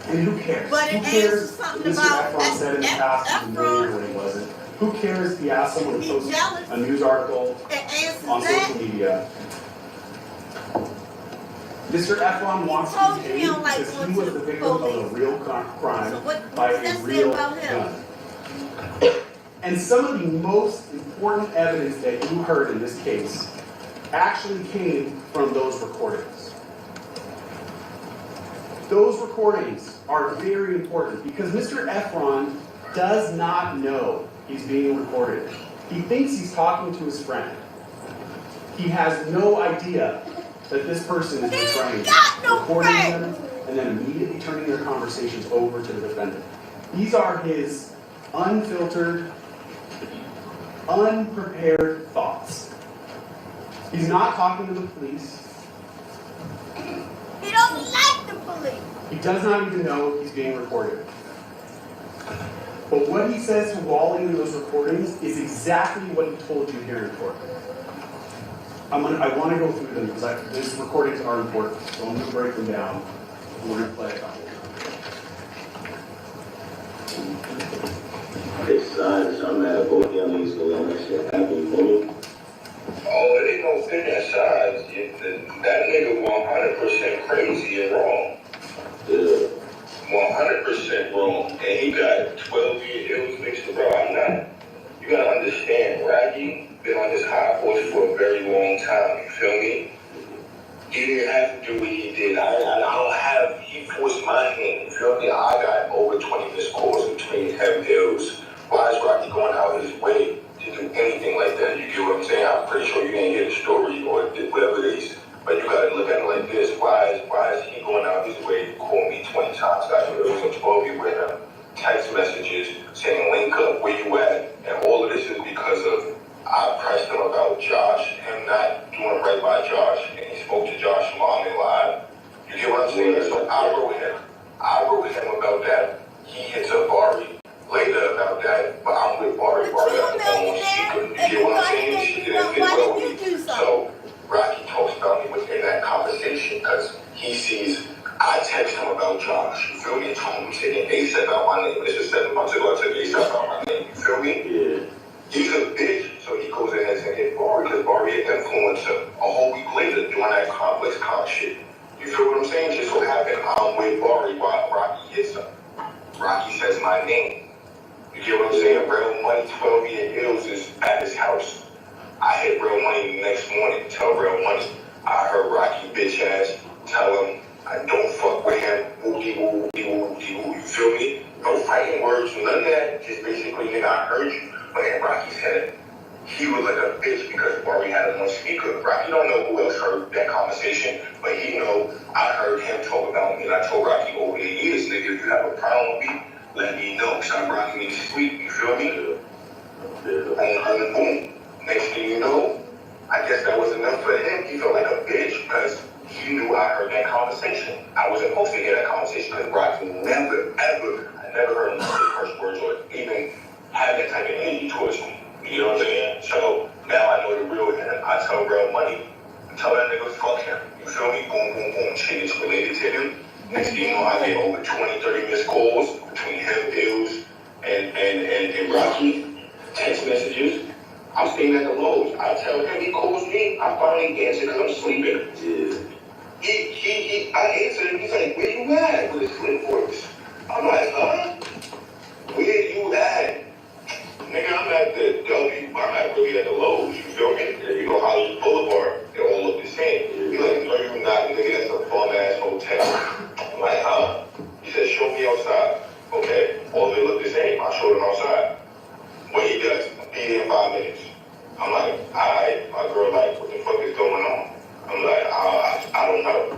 And who cares? But Who it cares answers if something Mr. about Efron said in the past he was a millionaire when he wasn't? Who cares if he asked someone to He's post jealous. a news article It answers on that. social media? Mr. Efron wants to told be you he paid don't like because going he to was the the victim of a police. real crime So what by does that a say real about him? gun. And some of the most important evidence that you heard in this case actually came from those recordings. Those recordings are very important because Mr. Efron does not know he's being recorded. He thinks he's talking to his friend. He has no idea that this person is recording them and then immediately turning their conversations over to the defendant. These are his unfiltered, unprepared thoughts. He's not talking to the police. He don't like the police. He does not even know he's being recorded. But what he says to Wally in those recordings is exactly what he told you here in court. I want to go through them because these recordings are important. So I'm going to break them down. And we're going to play a couple. Besides, I'm mad at both young ladies for letting that shit happen for me. Oh, it ain't no fitting sides. That nigga 100% crazy and wrong. Yeah. 100% wrong. And he got 12-year ills mixed bro. I'm not. You gotta understand, Raggy been on this high horse for a very long time. You feel me? He didn't have to do what he did. I don't have, he forced my hand. You feel me? I got over 20 missed calls between him ills. Why is Rocky going out his way to do anything like that? You get what I'm saying? I'm pretty sure you didn't hear the story or whatever it is, but you gotta look at it like this. Why is he going out his way to call me 20 times? I it was in 12 year with him. Text messages saying link up, where you at? And all of this is because of I pressed him about Josh, him not doing right by Josh, and he spoke to Josh's mom and lied. You get what I'm saying? So I wrote him about that. He hits up Bari later about that, but I'm with Bari. Bari got the phone. She couldn't. You get what I'm saying? She didn't fit well with me. So Rocky talks about me within that conversation because he sees I text him about Josh. You feel me? I told him saying ASAP out my name. This is 7 months ago. I took ASAP out my name. You feel me? Yeah. He's a bitch, so he goes in and hit Bari because Bari influenced him a whole week later doing that complex con shit. You feel what I'm saying? Just so happened I'm with Bari while Rocky hits him. Rocky says my name. You get what I'm saying? Real Money 12-year ills is at his house. I hit Real Money the next morning. Tell Real Money I heard Rocky bitch ass tell him I don't fuck with him. Woo-dee-woo. You feel me? No fighting words, none of that. Just basically, nigga, I heard you. But in Rocky's head, he was like a bitch because Barry had him on speaker. Rocky don't know who else heard that conversation, but he know I heard him talk about me, and I told Rocky over the years, nigga, if you have a problem with me, let me know. Stop rocking me sweet, you feel me? And boom. Next thing you know, I guess that was enough for him. He felt like a bitch because he knew I heard that conversation. I wasn't supposed to hear that conversation because Rocky never, ever, I never heard him say curse words or even have that type of energy towards me. You know what I'm saying? So now I know the real him. I tell real money. Tell that nigga fuck him. You feel me? Boom, boom, boom. Shit is related to him. Next thing you know, I get over 20, 30 missed calls between him, Bills, and Rocky. Text messages. I'm staying at the Lowe's. I tell him, he calls me. I finally answer because I'm sleeping. I answered him. He's like, where you at? With his flip voice. I'm like, huh? Where you at? Nigga, I'm at the W. I'm not really at the Lowe's. You feel me? You know, Hollywood Boulevard. They all look the same. He's like, no, you're not. Nigga, that's a bum-ass hotel. I'm like, huh? He said, show me outside. Okay. All they look the same. I showed him outside. When he does, be there in 5 minutes. I'm like, alright. My girl like, what the fuck is going on? I'm like, I don't know.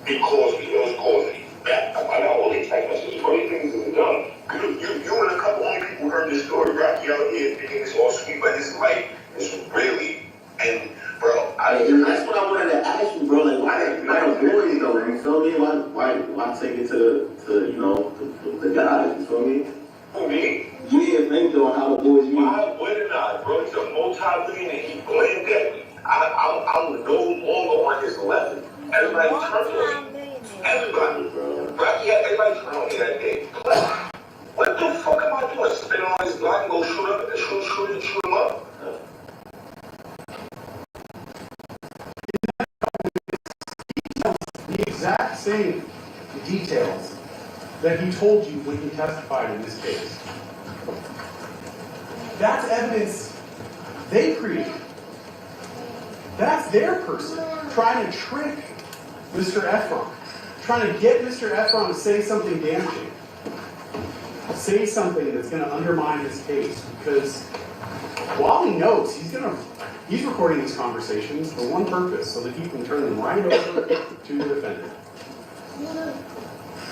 He calls me. He always calls me back. I got all these text messages. Bro, these things is done. You and a couple only people heard this story. Rocky out here thinking it's all sweet, but his life is really, and bro, that's what I wanted to ask you, bro. Like, why the boys though? You feel me? Why take it to you know the guys? You feel me? Who, me? Yeah, think though how the boys. Why wouldn't I, bro? He's a multi-millionaire. He blamed that. I'm no longer on his level. Everybody turned on me. Everybody, bro. Rocky had everybody turned on me that day. What the fuck am I doing? Spin on his block and go shoot him up? The exact same details that he told you when he testified in this case. That's evidence they created. That's their person trying to trick Mr. Efron, trying to get Mr. Efron to say something damaging, say something that's going to undermine his case, because while he knows he's recording these conversations for one purpose, so that he can turn them right over to the defendant.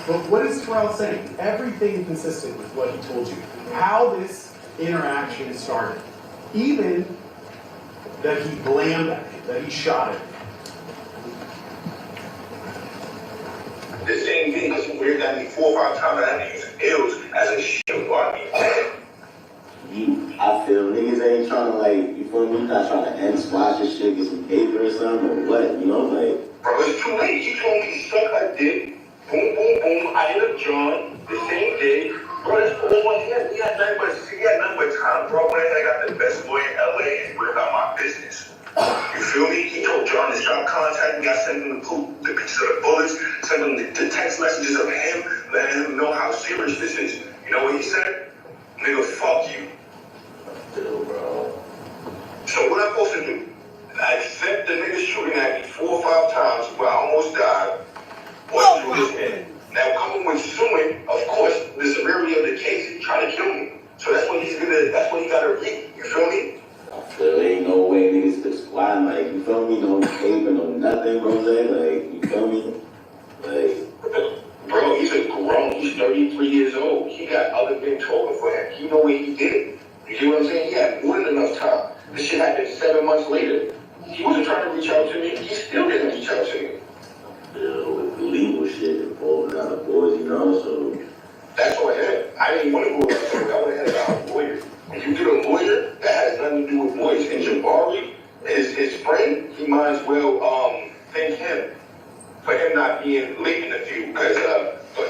But what is Terrell saying? Everything consistent with what he told you. How this interaction started. Even that he blamed at him, that he shot at him. The same thing, because he weird at me 4 or 5 times. I had to use ills as a shield on me. I feel niggas ain't trying to like, you feel me? Not trying to end squash your shit, get some paper or something, or what? You know, like. Bro, it's too late. He told me to suck a dick. Boom, boom, boom. I hit up John the same day. Bro, that's all on him. He had nothing but time, bro. When I got the best lawyer in LA and worried about my business. You feel me? He told John to stop contacting me. I sent him the pictures of the bullets, sent him the text messages of him, letting him know how serious this is. You know what he said? Nigga, fuck you. Bro. So what I'm supposed to do? I accept the nigga shooting at me 4 or 5 times where I almost died. What do this man? Now coming with suing, of course, the severity of the case, he's trying to kill me. So that's what he gotta read. You feel me? I feel there ain't no way niggas could squat, like, you feel me? No paper, no nothing, bro. Like, you feel me? Like, bro, he's a grown, he's 33 years old. He got other men talking for him. He know what he did. You get what I'm saying? He had more than enough time. This shit happened 7 months later. He wasn't trying to reach out to me. He still didn't reach out to me. with legal shit involved in other boys, you know, so. That's what I had. I didn't want to go with that. I wanted to have a lawyer. When you get a lawyer, that has nothing to do with boys. And Jabari, his friend, he might as well thank him for him not being late in the field. Because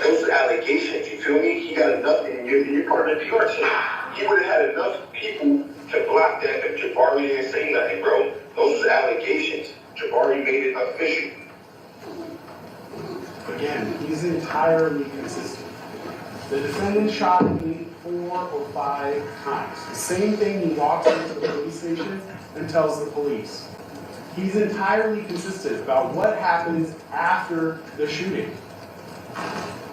those are allegations, you feel me? He got enough, and you're part of the PR team. He would have had enough people to block that if Jabari didn't say nothing, bro. Those are allegations. Jabari made it official. Again, he's entirely consistent. The defendant shot at me 4 or 5 times. The same thing he walks into the police station and tells the police. He's entirely consistent about what happens after the shooting.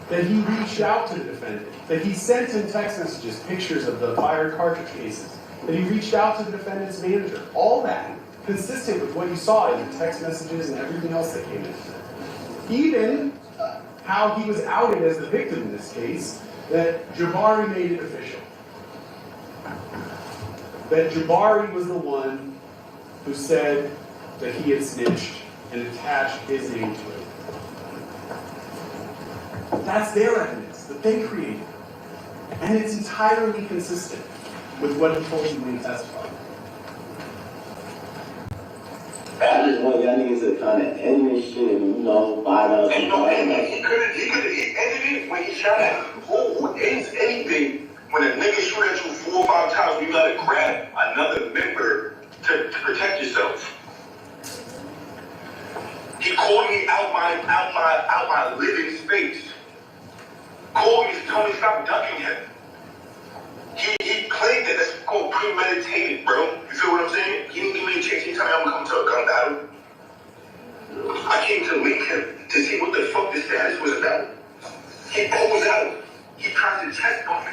That he reached out to the defendant. That he sent him text messages, pictures of the fired cartridge cases. that he reached out to the defendant's manager. All that consistent with what you saw in the text messages and everything else that came in. Even how he was outed as the victim in this case, that Jabari made it official. That Jabari was the one who said that he had snitched and attached his name to it. That's their evidence that they created. And it's entirely consistent with what he told you when he testified. I just want y'all niggas to kind of end this shit and, you know, find out. And you know, and he could have ended it when he shot at who ends anything when a nigga shoot at you 4 or 5 times, you gotta grab another member to protect yourself. He called me out my living space. Called me, told me to stop ducking him. He claimed that that's called premeditated, bro. You feel what I'm saying? He didn't give me a chance. He told me I'm gonna come to a gun battle. I came to link him to see what the fuck the status was about. He pulls out. He tries to chest bump me.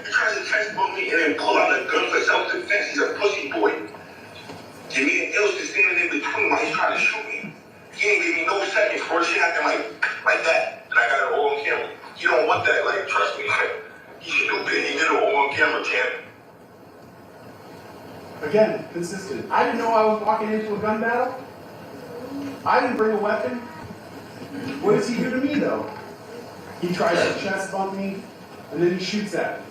He tries to chest bump me and then pull out a gun for self-defense. He's a pussy boy. And me and Ilse is standing in between while he's trying to shoot me. He didn't give me no seconds for shit acting like that. And I got it all on camera. You don't want that, like, trust me. He stupid. He did it all on camera, champ. Again, consistent. I didn't know I was walking into a gun battle. I didn't bring a weapon. What does he do to me, though? He tries to chest bump me, and then he shoots at me.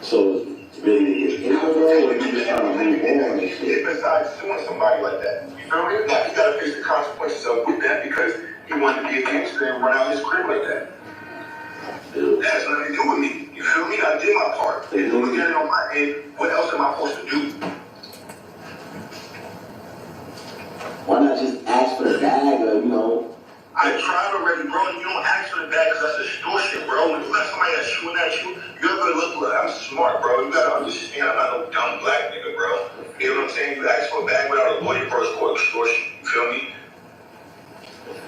So, it's really to get in the road, or you just trying to move on and shit? Besides suing somebody like that. You feel me? Like, he gotta face the consequences of with that because he wanted to be a gangster and run out his crib like that. That has nothing to do with me. You feel me? I did my part. If you look at it on my end, what else am I supposed to do? Why not just ask for the bag, or, you know? I tried already, bro. You don't ask for the bag because that's extortion, bro. When you got somebody that's shooting at you, you gotta look like I'm smart, bro. You gotta understand I'm not no dumb black nigga, bro. You know what I'm saying? You ask for a bag without a lawyer, bro, it's called extortion. You feel me?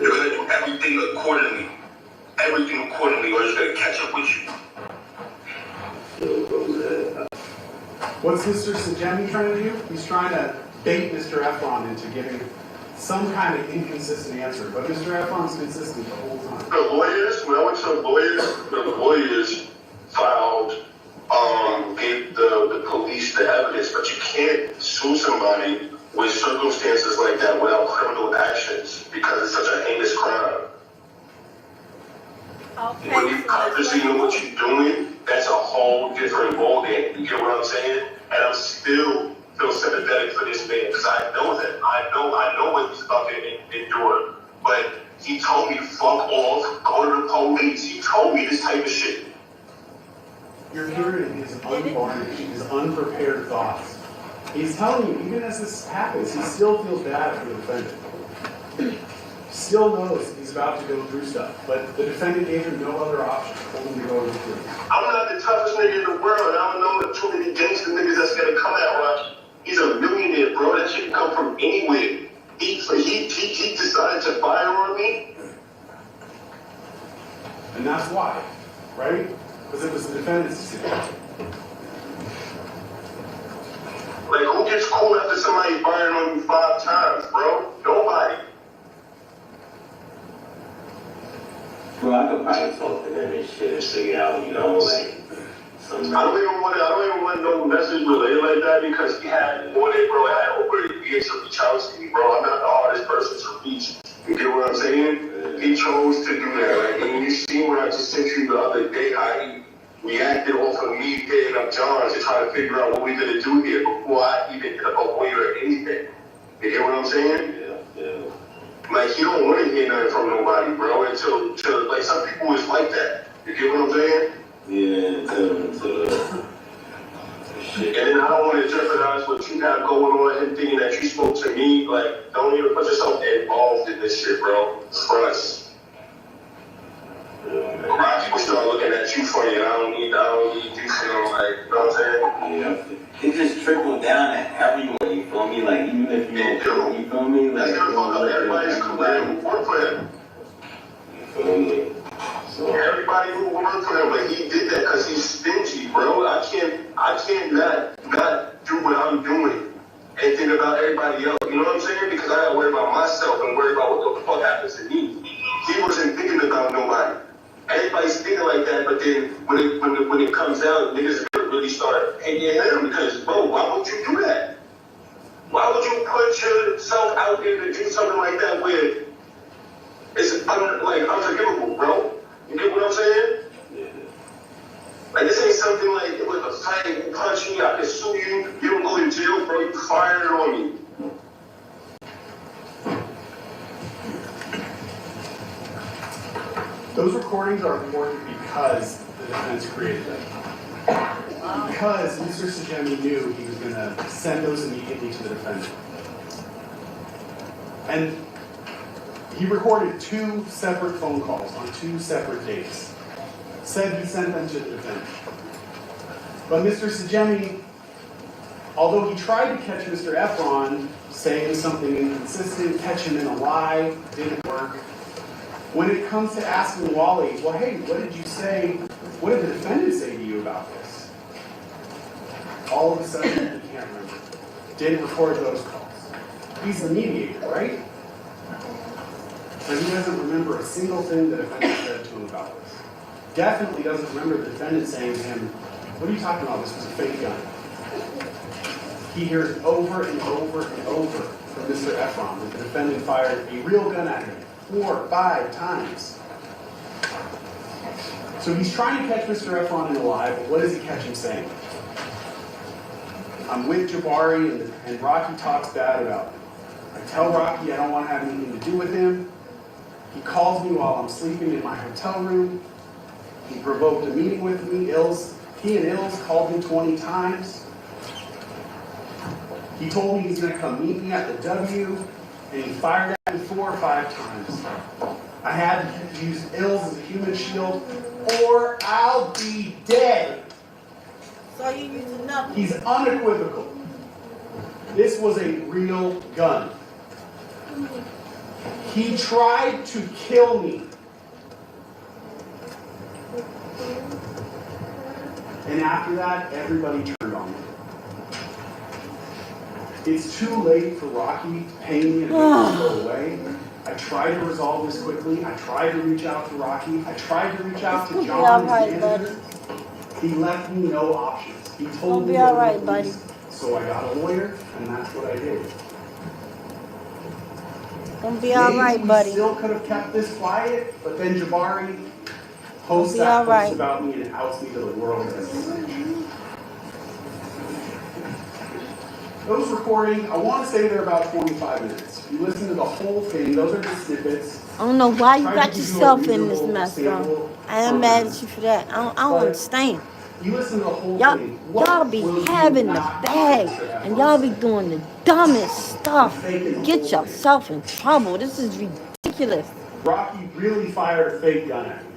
You're gonna do everything accordingly. Everything accordingly, or it's gonna catch up with you. What's Mr. Sajemi trying to do? He's trying to bait Mr. Efron into giving some kind of inconsistent answer, but Mr. Efron's consistent the whole time. When I went to the lawyers filed, gave the police the evidence, but you can't sue somebody with circumstances like that without criminal actions because it's such a heinous crime. Okay. When you obviously know what you're doing, that's a whole different ballgame. You get what I'm saying? And I'm still feel sympathetic for this man because I know that. I know what he's about to endure. But he told me to fuck off, go to the police. He told me this type of shit. You're hearing his unvarnished, his unprepared thoughts. He's telling you, even as this happens, he still feels bad for the defendant. Still knows he's about to go through stuff, but the defendant gave him no other option. Told him to go to the police. I'm not the toughest nigga in the world. I don't know too many gangster niggas that's gonna come at Rocky. He's a millionaire, bro. That shit can come from anywhere. He decided to fire on me. And that's why, right? Because it was the defendant's decision. Like, who gets cool after somebody firing on you 5 times, bro? Nobody. Bro, I could probably talk to them and shit and figure out, you know, like, I don't even want no message relayed like that because he had more than, bro, I had over a year to reach out to me, bro. I'm not the hardest person to reach. You get what I'm saying? He chose to do that. Like, and you see when I just sent you the other day how he reacted off of me picking up John to try to figure out what we're gonna do here before I even hit up a lawyer or anything. You get what I'm saying? yeah. Like, you don't want to hear nothing from nobody, bro, until like, some people is like that. You get what I'm saying? Yeah, And then I don't want to jeopardize what you have going on, him thinking that you spoke to me. Like, don't even put yourself involved in this shit, bro. Trust. A lot of people start looking at you funny, and I don't need you feeling like, you know what I'm saying? Yeah. It just trickled down to everyone, you feel me? Like, even if you don't feel, you feel me? Like, That's gonna fuck up everybody's career who work for him. You feel me? So, Everybody who worked for him, but he did that because he's stingy, bro. I can't not do what I'm doing and think about everybody else. You know what I'm saying? Because I gotta worry about myself and worry about what the fuck happens to me. He wasn't thinking about nobody. Everybody's thinking like that, but then when it comes out, niggas really start hating him because, bro, why would you do that? Why would you put yourself out there to do something like that where it's unforgivable, bro? You get what I'm saying? Yeah. Like, this ain't something like it was a fight, you punch me, I can sue you, you don't go to jail, bro, you fired on me. Those recordings are important because the defense created them. Because Mr. Sajemi knew he was going to send those immediately to the defendant. And he recorded 2 separate phone calls on 2 separate dates. Said he sent them to the defendant. But Mr. Sajemi, although he tried to catch Mr. Efron saying something inconsistent, catch him in a lie, didn't work. When it comes to asking Wally, well, hey, what did you say? What did the defendant say to you about this? All of a sudden, he can't remember. Didn't record those calls. He's the mediator, right? But he doesn't remember a single thing the defendant said to him about this. Definitely doesn't remember the defendant saying to him, what are you talking about? This was a fake gun. He hears over and over and over from Mr. Efron that the defendant fired a real gun at him 4 or 5 times. So he's trying to catch Mr. Efron in a lie, but what does he catch him saying? I'm with Jabari and Rocky talks bad about him. I tell Rocky I don't want to have anything to do with him. He calls me while I'm sleeping in my hotel room. He provoked a meeting with me. He and Ills called me 20 times. He told me he's going to come meet me at the W, and he fired at me 4 or 5 times. I had to use Ills as a human shield, or I'll be dead. So you using nothing? He's unequivocal. This was a real gun. He tried to kill me. And after that, everybody turned on me. It's too late for Rocky to pay me and make me go away. I tried to resolve this quickly. I tried to reach out to Rocky. I tried to reach out to John. He left me no options. He told me all right, buddy. So I got a lawyer, and that's what I did. Gonna be all right, buddy. We still could have kept this quiet, but then Jabari posts Gonna be all that right. post about me and outs me to the world as a snitch. Those recordings, I want to say they're about 25 minutes. You listen to the whole thing, those are just snippets. I don't know why you Try got to give you a yourself in this reasonable mess, bro. sample. I am mad at you for that. I don't understand. You listen to the whole Y'all, thing. y'all be having the bag, and y'all be doing the dumbest stuff. Get yourself in trouble. This is ridiculous. Rocky really fired a fake gun at me.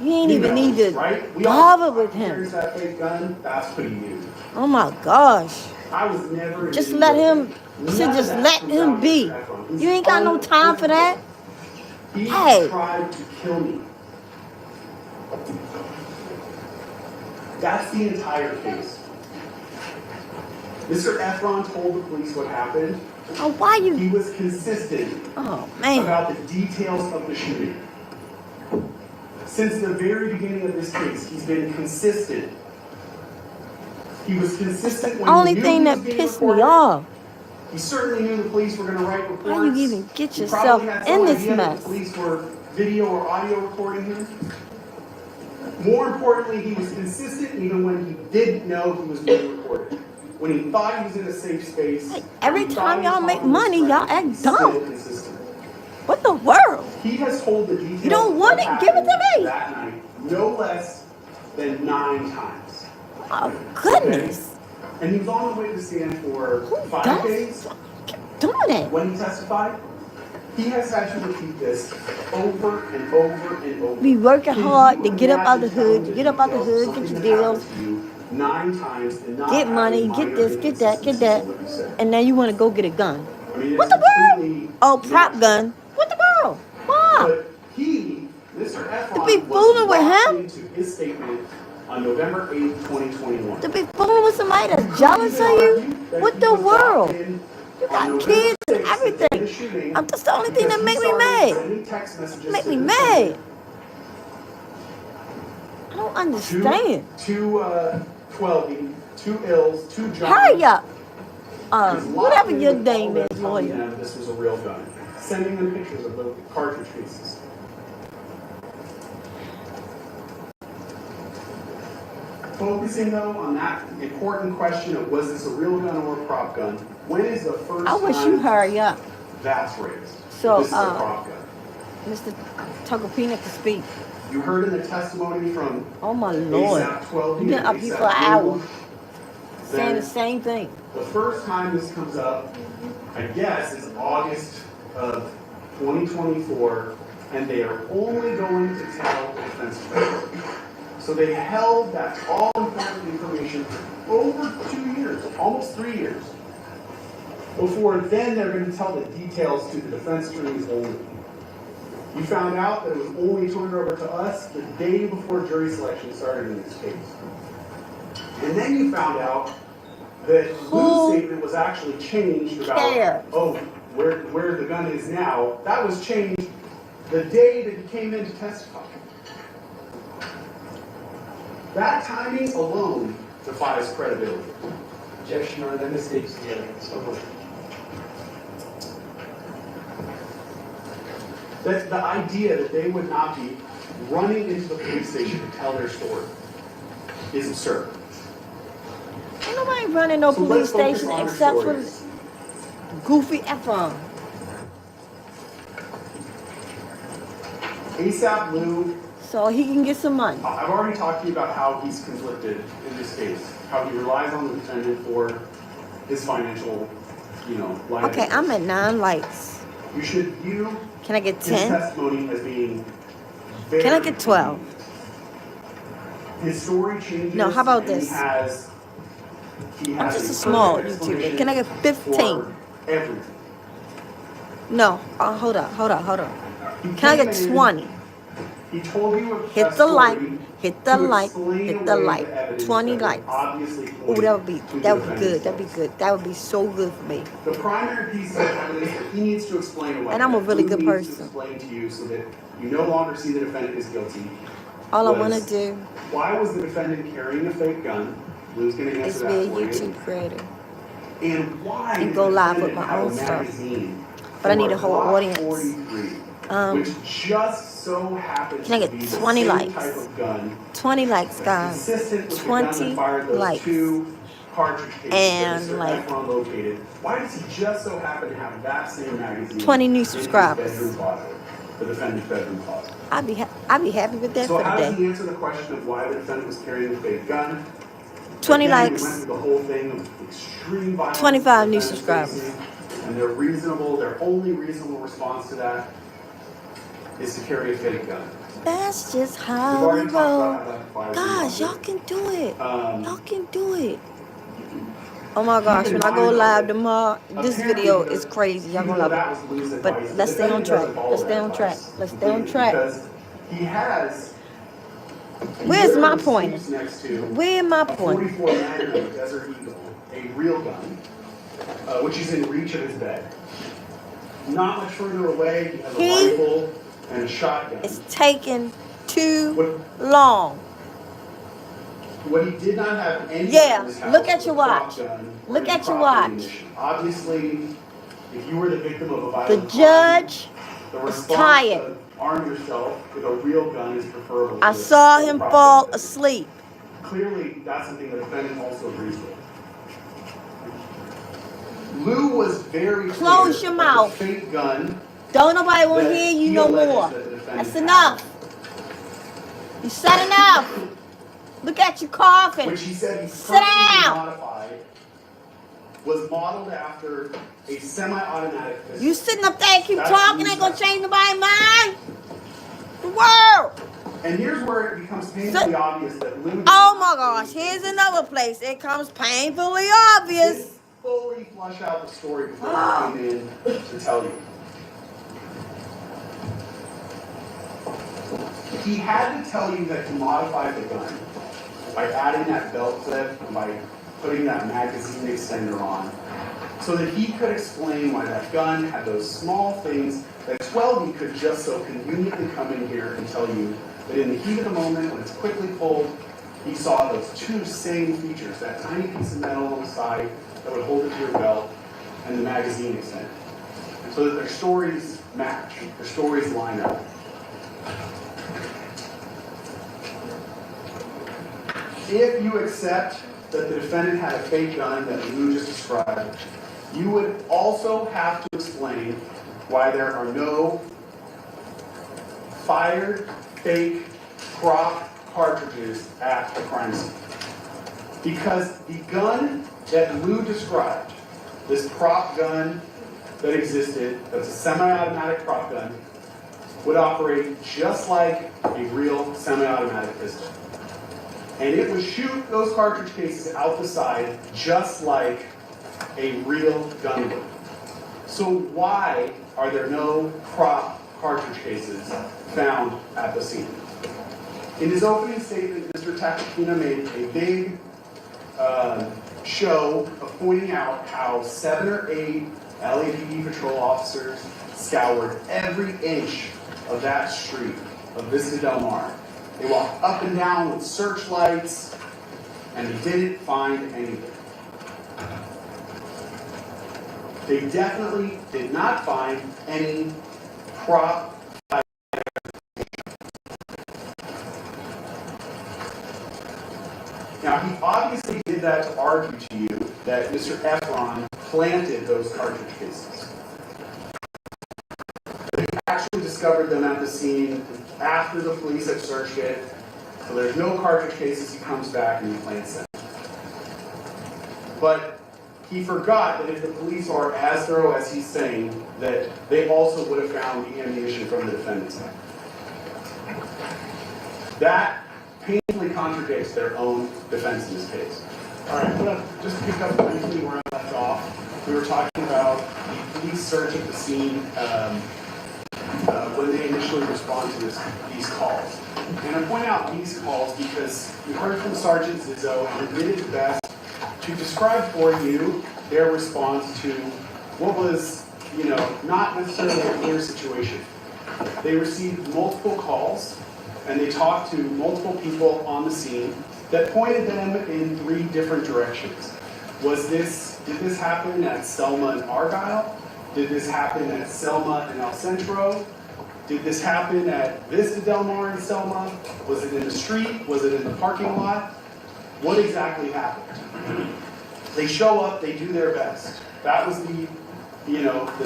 You ain't even need to right? bother with Here's him. that fake gun. That's what he used. Oh my gosh. I was never. Just let him. You should just let him be. You ain't got no time for that. He Hey. tried to kill me. That's the entire case. Mr. Efron told the police what happened. Oh, why He you? was consistent Oh man. about the details of the shooting. Since the very beginning of this case, he's been consistent. He was consistent when Only he knew thing he that was being pissed me recorded. off. He certainly knew the police were going to write reports. Why you even get He yourself probably had in some this idea that mess? the police were video or audio recording him. More importantly, he was consistent even when he didn't know he was being recorded. When he thought he was in a safe space. Like, every he time thought he was y'all make talking to his money, y'all friend, act he's dumb. still consistent. What the world? He has told the details. You don't want of what it? Give it to happened me. That night, no less than 9 times. Oh goodness. And he was on the witness stand for Who 5 does? days. Keep doing it. When he testified, he has had to repeat this over and over and over. Be working Can hard you to get up out the imagine telling hood, get up out the hood, get something your that deals, happened to you 9 times and not get money, having get minor this, get that, get that, inconsistencies in what you said? and now you want to go get a gun. I mean, What it's the world? completely Oh, prop natural. gun. What the world? Why? But he, Mr. Efron, be gun fooling with was locked him? into his statement on November 8th, 2021. To be fooling with somebody that's jealous of you? What the world? You got kids and everything. That's the only thing that make me mad. Make me mad. I don't understand. Two 12, 2 ills, 2 Johns. Hurry up. He's Whatever locked your in with name all is, them telling lawyer. them this was a real gun. Sending them pictures of the cartridge cases. Focusing though on that important question of was this a real gun or a prop gun? When is the first I wish time you hurry up. that's raised? So, This is a prop gun. Mr. Tugopina can speak. You heard in the testimony from Oh my Lord. ASAP 12 You've been up here for an hour saying the same thing. The first time this comes up, I guess, is August of 2024, and they are only going to tell the defense attorney. So they held that all-important information for over 2 years, almost 3 years, before then they're going to tell the details to the defense attorneys only. You found out that it was only turned over to us the day before jury selection started in this case. And then you found out that Lou's statement was actually changed about, where the gun is now. That was changed the day that he came in to testify. That timing alone defies credibility. Objection, Your Honor, that misstates the evidence. That's the idea that they would not be running into the police station to tell their story is absurd. Ain't nobody running no So police let's focus station on our except for stories. goofy F-on. ASAP Lou, So he can get some money. I've already talked to you about how he's conflicted in this case, how he relies on the defendant for his financial, line of Okay, business. I'm at 9 lights. You should view Can I get his 10? testimony as being very Can I get 12? His story changes. No, how about and this? He I'm has just a small perfect YouTuber. explanation Can I get 15? for everything. No. Hold up. He Can I came get in, 20? He told you Hit the like, hit the like, hit the like. 20 likes. Oh, that would be good. That'd be good. That would be so good for me. The primary piece of evidence that he needs to explain away. And I'm a really that good Lou needs to person. explain to you so that you no longer see the defendant as guilty. All I was, want to do Why was the defendant carrying a fake gun? Lou's going to is answer be a that for you. YouTube creator. And why And did go the live with defendant my have own a stuff. magazine But I need for a whole Glock audience. 43, which just so happens Can I to get be the 20 same likes? type of gun 20 likes, that's guys. consistent with the gun that 20 fired those likes. 2 cartridge cases And, that Mr. like, Efron located. Why does he just so happen to have that same magazine 20 new in his subscribers. bedroom closet, the defendant's bedroom closet? I'd be happy with that So for how the does day. he answer the question of why the defendant was carrying a fake gun? 20 Again, likes. We went through the whole thing of extreme violence. 25 new the defendant's subscribers. facing, and their only reasonable response to that is to carry a fake gun. That's just We've how we already talked roll. about how that applies to Guys, y'all Robert. can do it. Y'all can do it. Oh my Keep gosh, in when I go mind, live though, tomorrow, this apparently video the- is crazy. Y'all even gonna though love that it. was Lou's But advice, let's the stay on defendant track. doesn't follow Let's stay that on track. advice Let's stay on completely track. Because he has. Where's my literally pointer? sleeps next to Where my a pointer? 44 Magnum Desert Eagle, a real gun, which is in reach of his bed. Not much further away, he has a He rifle and a shotgun. It's taking too long. What he did not have any Yeah, in his house look at was your a prop watch. gun or Look any at your prop watch. ammunition. Obviously, if you were the victim of a The violent crime, judge the is response tired. to arm yourself with a real gun is preferable. I to saw a him prop fall gun. asleep. Clearly, that's something the defendant also agrees with. Lou was very Close clear your that mouth. the fake gun Don't nobody want to that hear you he no alleges more. that the defendant That's had, enough. You said enough. Look at you coughing. which he said he Sit personally down. modified, was modeled after a semi-automatic pistol. You sitting up there and keep That's talking, Lou's ain't gonna testimony. change nobody's mind. The world. And here's where it becomes painfully obvious that Lou. Oh my gosh, here's another place. It comes painfully obvious. Didn't fully flush out the story before Ah. he came in to tell you. He had to tell you that he modified the gun by adding that belt clip and by putting that magazine extender on so that he could explain why that gun had those small things that 12 could just so conveniently come in here and tell you that in the heat of the moment, when it's quickly pulled, he saw those two same features, that tiny piece of metal on the side that would hold it to your belt and the magazine extender. So that their stories match, their stories line up. If you accept that the defendant had a fake gun that Lou just described, you would also have to explain why there are no fired, fake, prop cartridges at the crime scene. Because the gun that Lou described, this prop gun that existed, that's a semi-automatic prop gun, would operate just like a real semi-automatic pistol. And it would shoot those cartridge cases out the side just like a real gun would. So why are there no prop cartridge cases found at the scene? In his opening statement, Mr. Takakina made a big show of pointing out how 7 or 8 LAPD patrol officers scoured every inch of that street of Vista Del Mar. They walked up and down with searchlights, and they didn't find anything. They definitely did not find any prop. Now, he obviously did that to argue to you that Mr. Efron planted those cartridge cases. But he actually discovered them at the scene after the police had searched it. So there's no cartridge cases. He comes back and he plants them. But he forgot that if the police are as thorough as he's saying, that they also would have found the ammunition from the defendant's hand. That painfully contradicts their own defense in this case. All right, I'm going to just pick up briefly where I left off. We were talking about the police search at the scene when they initially respond to these calls. And I point out these calls because we heard from Sergeant Zizzo and did his best to describe for you their response to what was, not necessarily a clear situation. They received multiple calls and they talked to multiple people on the scene that pointed them in 3 different directions. Did this happen at Selma and Argyle? Did this happen at Selma and El Centro? Did this happen at Vista Del Mar and Selma? Was it in the street? Was it in the parking lot? What exactly happened? They show up, they do their best. That was the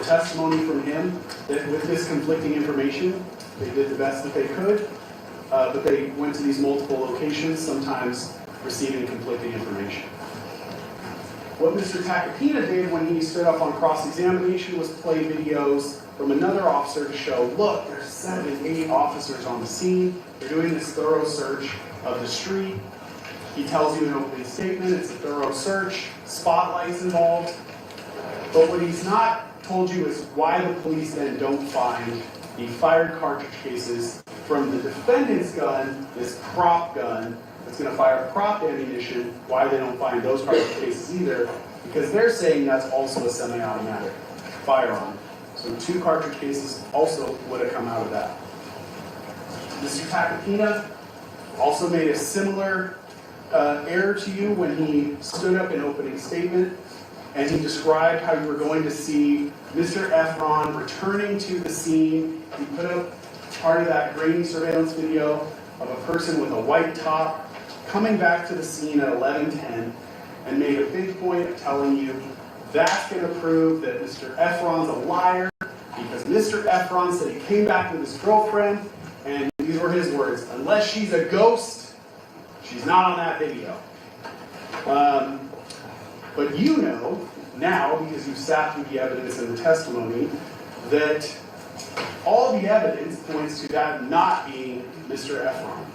testimony from him, that with this conflicting information, they did the best that they could, but they went to these multiple locations, sometimes receiving conflicting information. What Mr. Takapina did when he stood up on cross-examination was play videos from another officer to show, look, there's 7, 8 officers on the scene. They're doing this thorough search of the street. He tells you in an opening statement, it's a thorough search, spotlights involved. But what he's not told you is why the police then don't find the fired cartridge cases from the defendant's gun, this prop gun, that's going to fire prop ammunition, why they don't find those cartridge cases either, because they're saying that's also a semi-automatic firearm. So 2 cartridge cases also would have come out of that. Mr. Takapina also made a similar error to you when he stood up in opening statement and he described how you were going to see Mr. Efron returning to the scene. He put up part of that grainy surveillance video of a person with a white top coming back to the scene at 11:10 and made a big point of telling you that's going to prove that Mr. Efron's a liar because Mr. Efron said he came back with his girlfriend, and these were his words, unless she's a ghost, she's not on that video. But you know now, because you've sat through the evidence and the testimony, that all the evidence points to that not being Mr. Efron.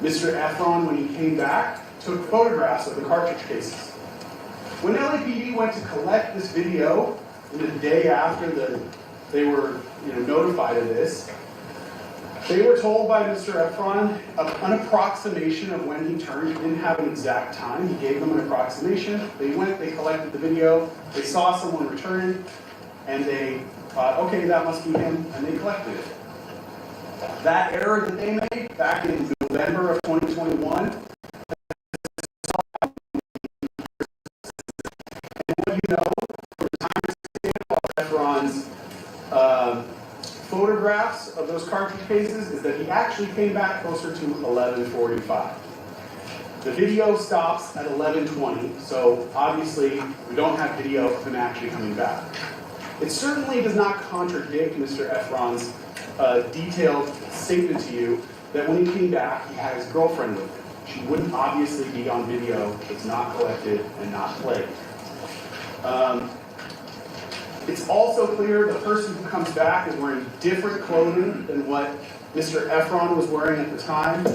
Mr. Efron, when he came back, took photographs of the cartridge cases. When LAPD went to collect this video, in the day after they were notified of this, They were told by Mr. Efron an approximation of when he turned. He didn't have an exact time. He gave them an approximation. They went, they collected the video, they saw someone return, and they thought, okay, that must be him, and they collected it. That error that they made back in November of 2021, and what you know, from the time Efron's photographs of those cartridge cases is that he actually came back closer to 11:45. The video stops at 11:20, so obviously we don't have video of him actually coming back. It certainly does not contradict Mr. Efron's detailed statement to you that when he came back, he had his girlfriend with him. She wouldn't obviously be on video. It's not collected and not played. It's also clear the person who comes back is wearing different clothing than what Mr. Efron was wearing at the time.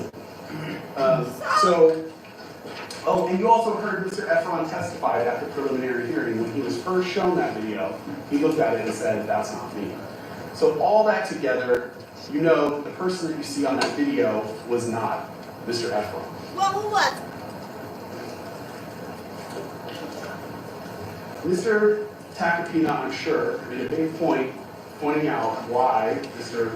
Oh, and you also heard Mr. Efron testify at the preliminary hearing. When he was first shown that video, he looked at it and said, that's not me. So all that together, you know the person that you see on that video was not Mr. Efron. Well, who was it? Mr. Tacopina, I'm sure, made a big point pointing out why Mr.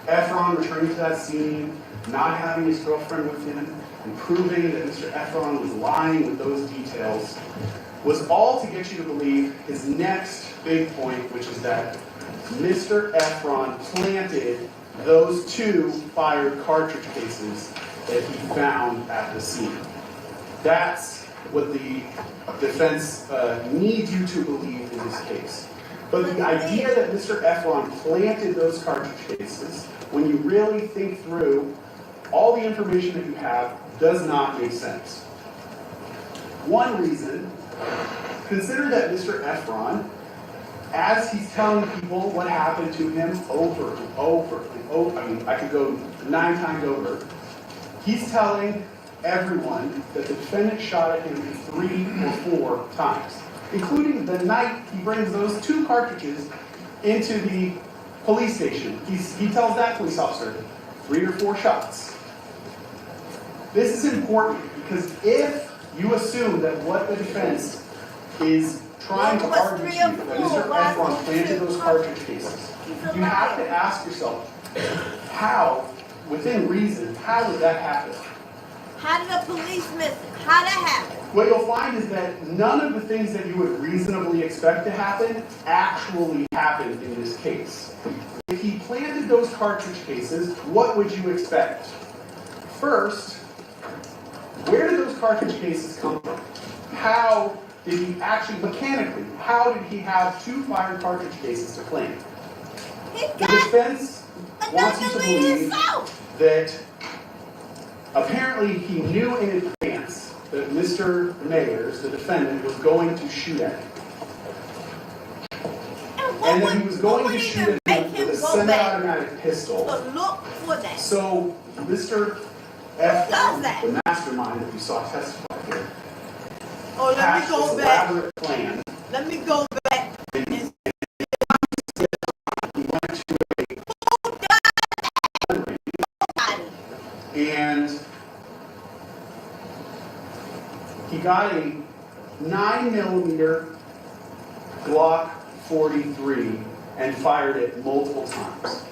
Efron returning to that scene, not having his girlfriend with him, and proving that Mr. Efron was lying with those details, was all to get you to believe his next big point, which is that Mr. Efron planted those 2 fired cartridge cases that he found at the scene. That's what the defense needs you to believe in this case. But the idea that Mr. Efron planted those cartridge cases, when you really think through all the information that you have, does not make sense. One reason, consider that Mr. Efron, as he's telling people what happened to him over and over and over, I mean, I could go 9 times over, he's telling everyone that the defendant shot at him 3 or 4 times, including the night he brings those 2 cartridges into the police station. He tells that police officer 3 or 4 shots. This is important because if you assume that what the defense is trying to argue to you, that Mr. Efron planted those cartridge cases, you have to ask yourself, how, within reason, how would that happen? How did the police miss it? How did that happen? What you'll find is that none of the things that you would reasonably expect to happen actually happened in this case. If he planted those cartridge cases, what would you expect? First, where did those cartridge cases come from? How did he actually, mechanically, how did he have 2 fired cartridge cases to plant? The defense wants you to believe that apparently he knew in advance that Mr. Mayers, the defendant, was going to shoot at him. And that he was going to shoot at him with a semi-automatic pistol. So look for that. So Mr. Efron, the mastermind that we saw testify here, Oh, let me hatched go this back. elaborate plan. Let me go back. He went to and he got a 9mm Glock 43 and fired it multiple times.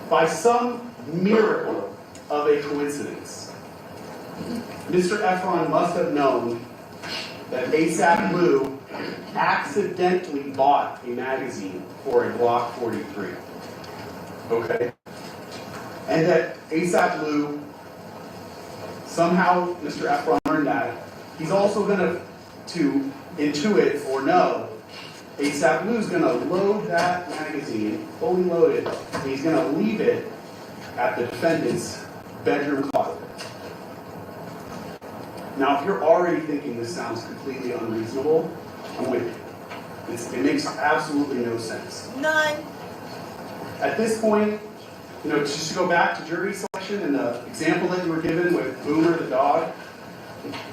By some miracle of a coincidence, Mr. Efron must have known that ASAP Blue accidentally bought a magazine for a Glock 43. Okay? And that ASAP Blue, somehow Mr. Efron learned that. He's also going to intuit or know ASAP Blue's going to load that magazine, fully loaded, and he's going to leave it at the defendant's bedroom closet. Now, if you're already thinking this sounds completely unreasonable, I'm with you. It makes absolutely no sense. None. At this point, just to go back to jury selection and the example that you were given with Boomer the dog,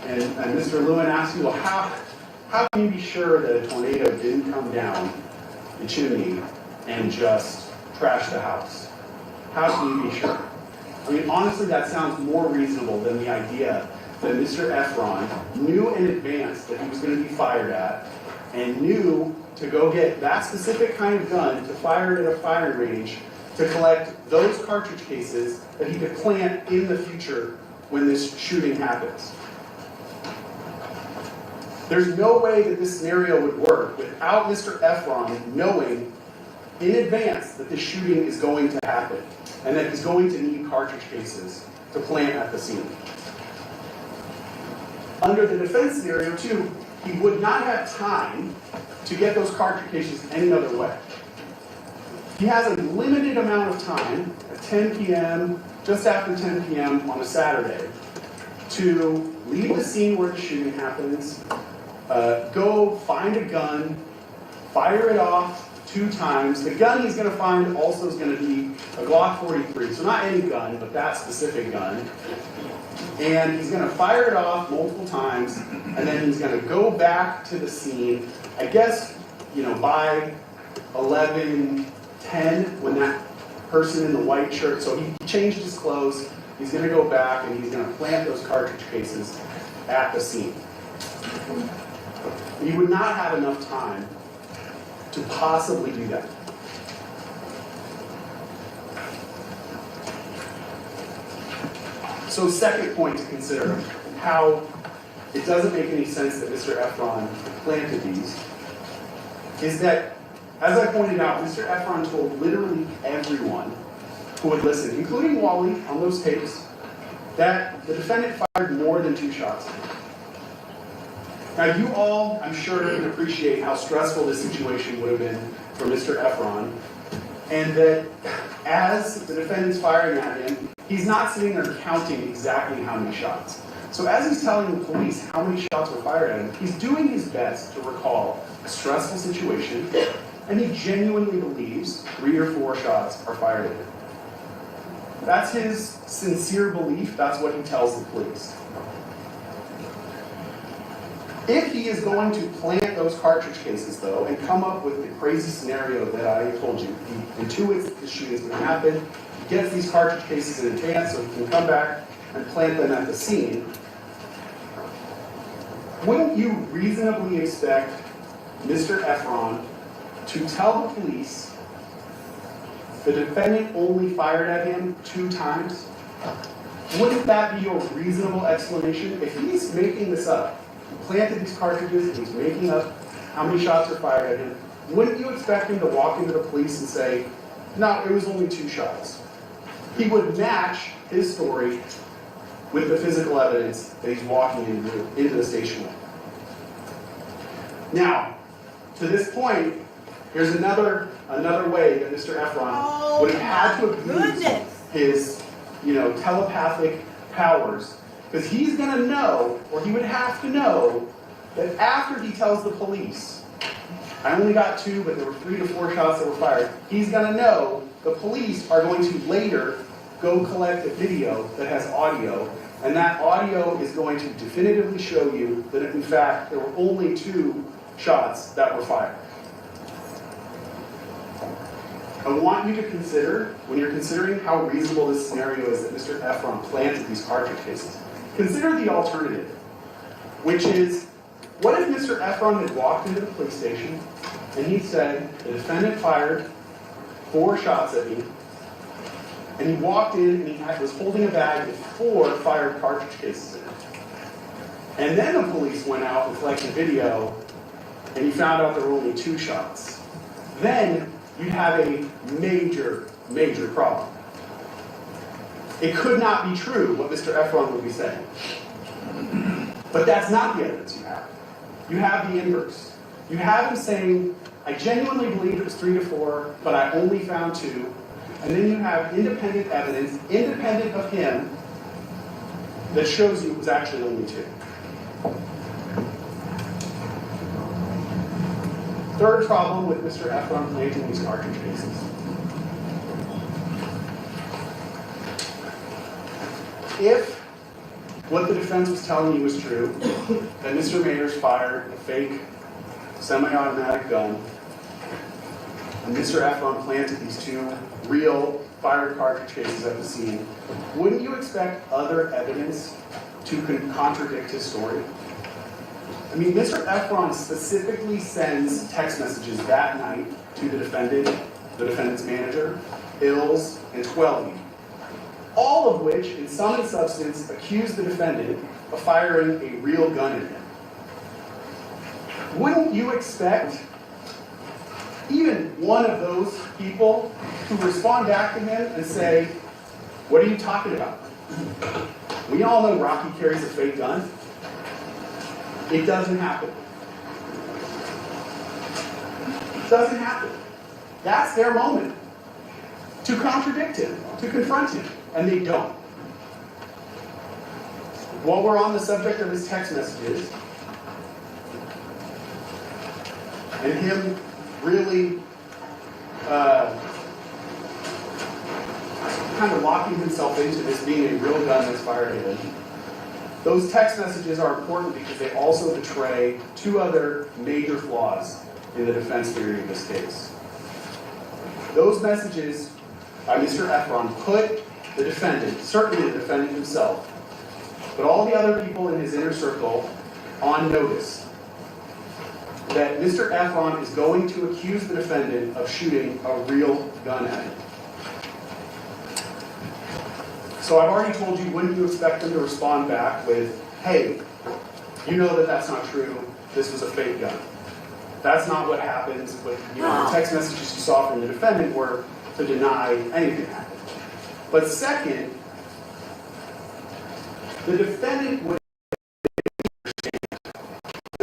and Mr. Lewin asked you, well, how can you be sure that a tornado didn't come down the chimney and just trash the house? How can you be sure? I mean, honestly, that sounds more reasonable than the idea that Mr. Efron knew in advance that he was going to be fired at and knew to go get that specific kind of gun to fire at a firing range to collect those cartridge cases that he could plant in the future when this shooting happens. There's no way that this scenario would work without Mr. Efron knowing in advance that this shooting is going to happen and that he's going to need cartridge cases to plant at the scene. Under the defense scenario, too, he would not have time to get those cartridge cases any other way. He has a limited amount of time at 10 p.m., just after 10 p.m. on a Saturday, to leave the scene where the shooting happens, go find a gun, fire it off 2 times. The gun he's going to find also is going to be a Glock 43, so not any gun, but that specific gun. And he's going to fire it off multiple times, and then he's going to go back to the scene, I guess, by 11:10, when that person in the white shirt, so he changed his clothes, he's going to go back and he's going to plant those cartridge cases at the scene. He would not have enough time to possibly do that. So second point to consider, how it doesn't make any sense that Mr. Efron planted these, is that, as I pointed out, Mr. Efron told literally everyone who would listen, including Wally on those tapes, that the defendant fired more than 2 shots. Now you all, I'm sure, can appreciate how stressful this situation would have been for Mr. Efron, and that as the defendant's firing at him, he's not sitting there counting exactly how many shots. So as he's telling the police how many shots were fired at him, he's doing his best to recall a stressful situation, and he genuinely believes 3 or 4 shots are fired at him. That's his sincere belief. That's what he tells the police. If he is going to plant those cartridge cases, though, and come up with the crazy scenario that I told you, he intuits that the shooting is going to happen, he gets these cartridge cases in advance so he can come back and plant them at the scene, wouldn't you reasonably expect Mr. Efron to tell the police the defendant only fired at him 2 times? Wouldn't that be your reasonable explanation? If he's making this up, he planted these cartridges, and he's making up how many shots were fired at him, wouldn't you expect him to walk into the police and say, no, it was only 2 shots? He would match his story with the physical evidence that he's walking into the station with. Now, to this point, here's another way that Mr. Efron would have had to abuse his, telepathic powers, because he's going to know, or he would have to know, that after he tells the police, I only got 2, but there were 3 to 4 shots that were fired, he's going to know the police are going to later go collect a video that has audio, and that audio is going to definitively show you that, in fact, there were only 2 shots that were fired. I want you to consider, when you're considering how reasonable this scenario is that Mr. Efron planted these cartridge cases, consider the alternative, which is, what if Mr. Efron had walked into the police station and he said, the defendant fired 4 shots at me, and he walked in and he was holding a bag with 4 fired cartridge cases in it. And then the police went out and collected video, and he found out there were only 2 shots. Then you'd have a major, major problem. It could not be true what Mr. Efron would be saying. But that's not the evidence you have. You have the inverse. You have him saying, I genuinely believed it was 3 to 4, but I only found 2. And then you have independent evidence, independent of him, that shows you it was actually only 2. Third problem with Mr. Efron planting these cartridge cases. If what the defense was telling you was true, that Mr. Mayers fired a fake semi-automatic gun and Mr. Efron planted these 2 real fired cartridge cases at the scene, wouldn't you expect other evidence to contradict his story? I mean, Mr. Efron specifically sends text messages that night to the defendant's manager, Ills, and Twelve, all of which, in sum and substance, accuse the defendant of firing a real gun at him. Wouldn't you expect even one of those people to respond back to him and say, "What are you talking about? We all know Rocky carries a fake gun." It doesn't happen. It doesn't happen. That's their moment to contradict him, to confront him, and they don't. While we're on the subject of his text messages, and him really kind of locking himself into this being a real gun that's fired at him, those text messages are important because they also betray 2 other major flaws in the defense theory of this case. Those messages by Mr. Efron put the defendant, certainly the defendant himself, but all the other people in his inner circle on notice that Mr. Efron is going to accuse the defendant of shooting a real gun at him. So I've already told you, wouldn't you expect them to respond back with, "Hey, you know that that's not true. This was a fake gun." That's not what happens with, the text messages you saw from the defendant were to deny anything happened. But second, the defendant would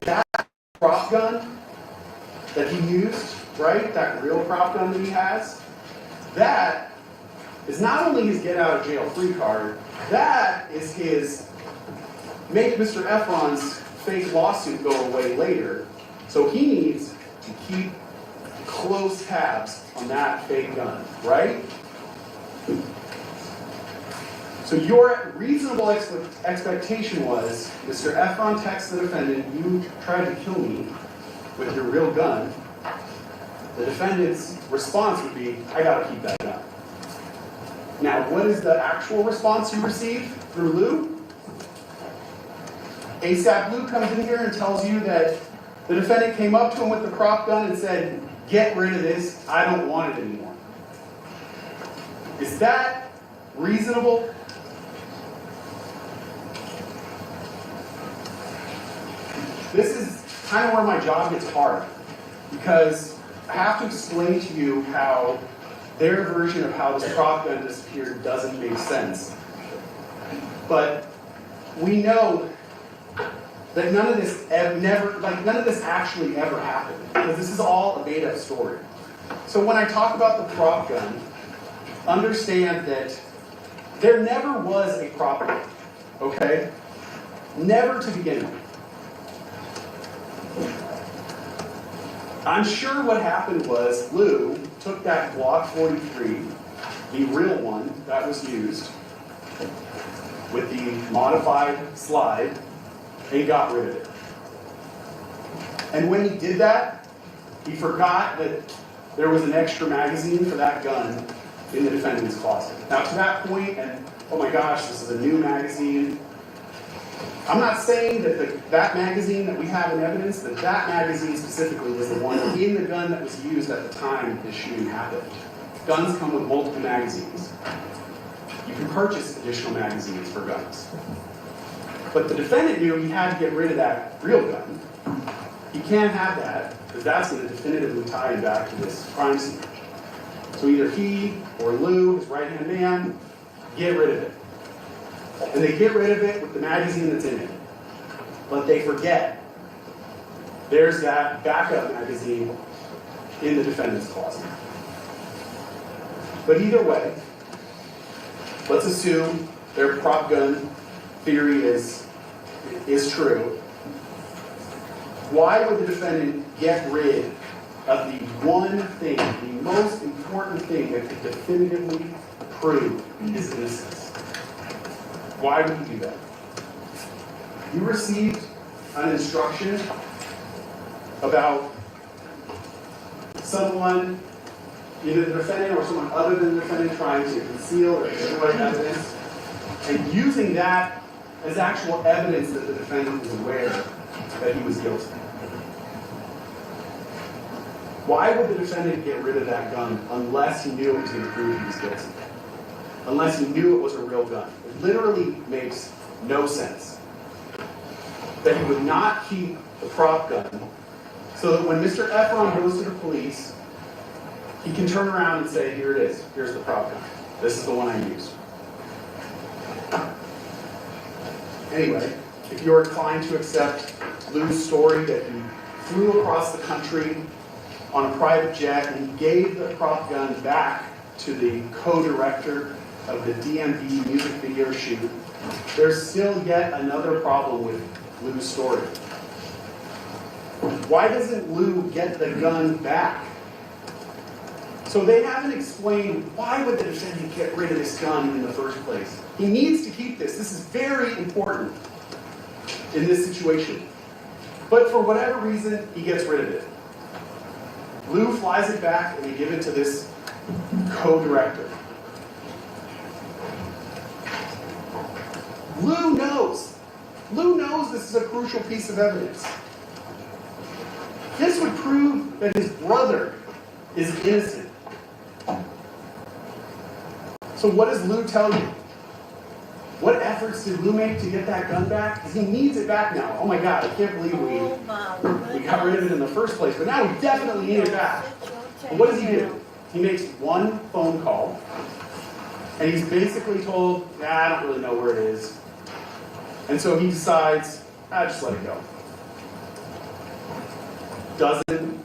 that prop gun that he used, right? That real prop gun that he has, that is not only his get out of jail free card, that is his make Mr. Efron's fake lawsuit go away later. So he needs to keep close tabs on that fake gun, right? So your reasonable expectation was, Mr. Efron texts the defendant, "You tried to kill me with your real gun." The defendant's response would be, "I gotta keep that gun." Now, what is the actual response you receive through Lou? ASAP Lou comes in here and tells you that the defendant came up to him with the prop gun and said, "Get rid of this, I don't want it anymore." Is that reasonable? This is kind of where my job gets hard, because I have to explain to you how their version of how this prop gun disappeared doesn't make sense. But we know that none of this actually ever happened, because this is all a made-up story. So when I talk about the prop gun, understand that there never was a prop gun, okay? Never to begin with. I'm sure what happened was Lou took that Glock 43, the real one that was used, with the modified slide, and got rid of it. And when he did that, he forgot that there was an extra magazine for that gun in the defendant's closet. Now to that point, and oh my gosh, this is a new magazine, I'm not saying that that magazine that we have in evidence, that magazine specifically was the one in the gun that was used at the time this shooting happened. Guns come with multiple magazines. You can purchase additional magazines for guns. But the defendant knew he had to get rid of that real gun. He can't have that, because that's going to definitively tie him back to this crime scene. So either he or Lou, his right-hand man, get rid of it. And they get rid of it with the magazine that's in it. But they forget there's that backup magazine in the defendant's closet. But either way, let's assume their prop gun theory is true. Why would the defendant get rid of the one thing, the most important thing that could definitively prove his innocence? Why would he do that? You received an instruction about someone either the defendant or someone other than the defendant trying to conceal or destroy evidence, and using that as actual evidence that the defendant was aware that he was guilty. Why would the defendant get rid of that gun unless he knew it was going to prove he was guilty? Unless he knew it was a real gun. It literally makes no sense that he would not keep the prop gun so that when Mr. Efron goes to the police, he can turn around and say, here it is, here's the prop gun. This is the one I used. Anyway, if you're inclined to accept Lou's story that he flew across the country on a private jet and he gave the prop gun back to the co-director of the DMV music video shoot, there's still yet another problem with Lou's story. Why doesn't Lou get the gun back? So they haven't explained why would the defendant get rid of this gun in the first place. He needs to keep this. This is very important in this situation. But for whatever reason, he gets rid of it. Lou flies it back and they give it to this co-director. Lou knows. Lou knows this is a crucial piece of evidence. This would prove that his brother is innocent. So what does Lou tell you? What efforts did Lou make to get that gun back? Because he needs it back now. Oh my God, I can't believe we got rid of it in the first place, but now we definitely need it back. But what does he do? He makes one phone call, and he's basically told, I don't really know where it is. And so he decides, just let it go. Doesn't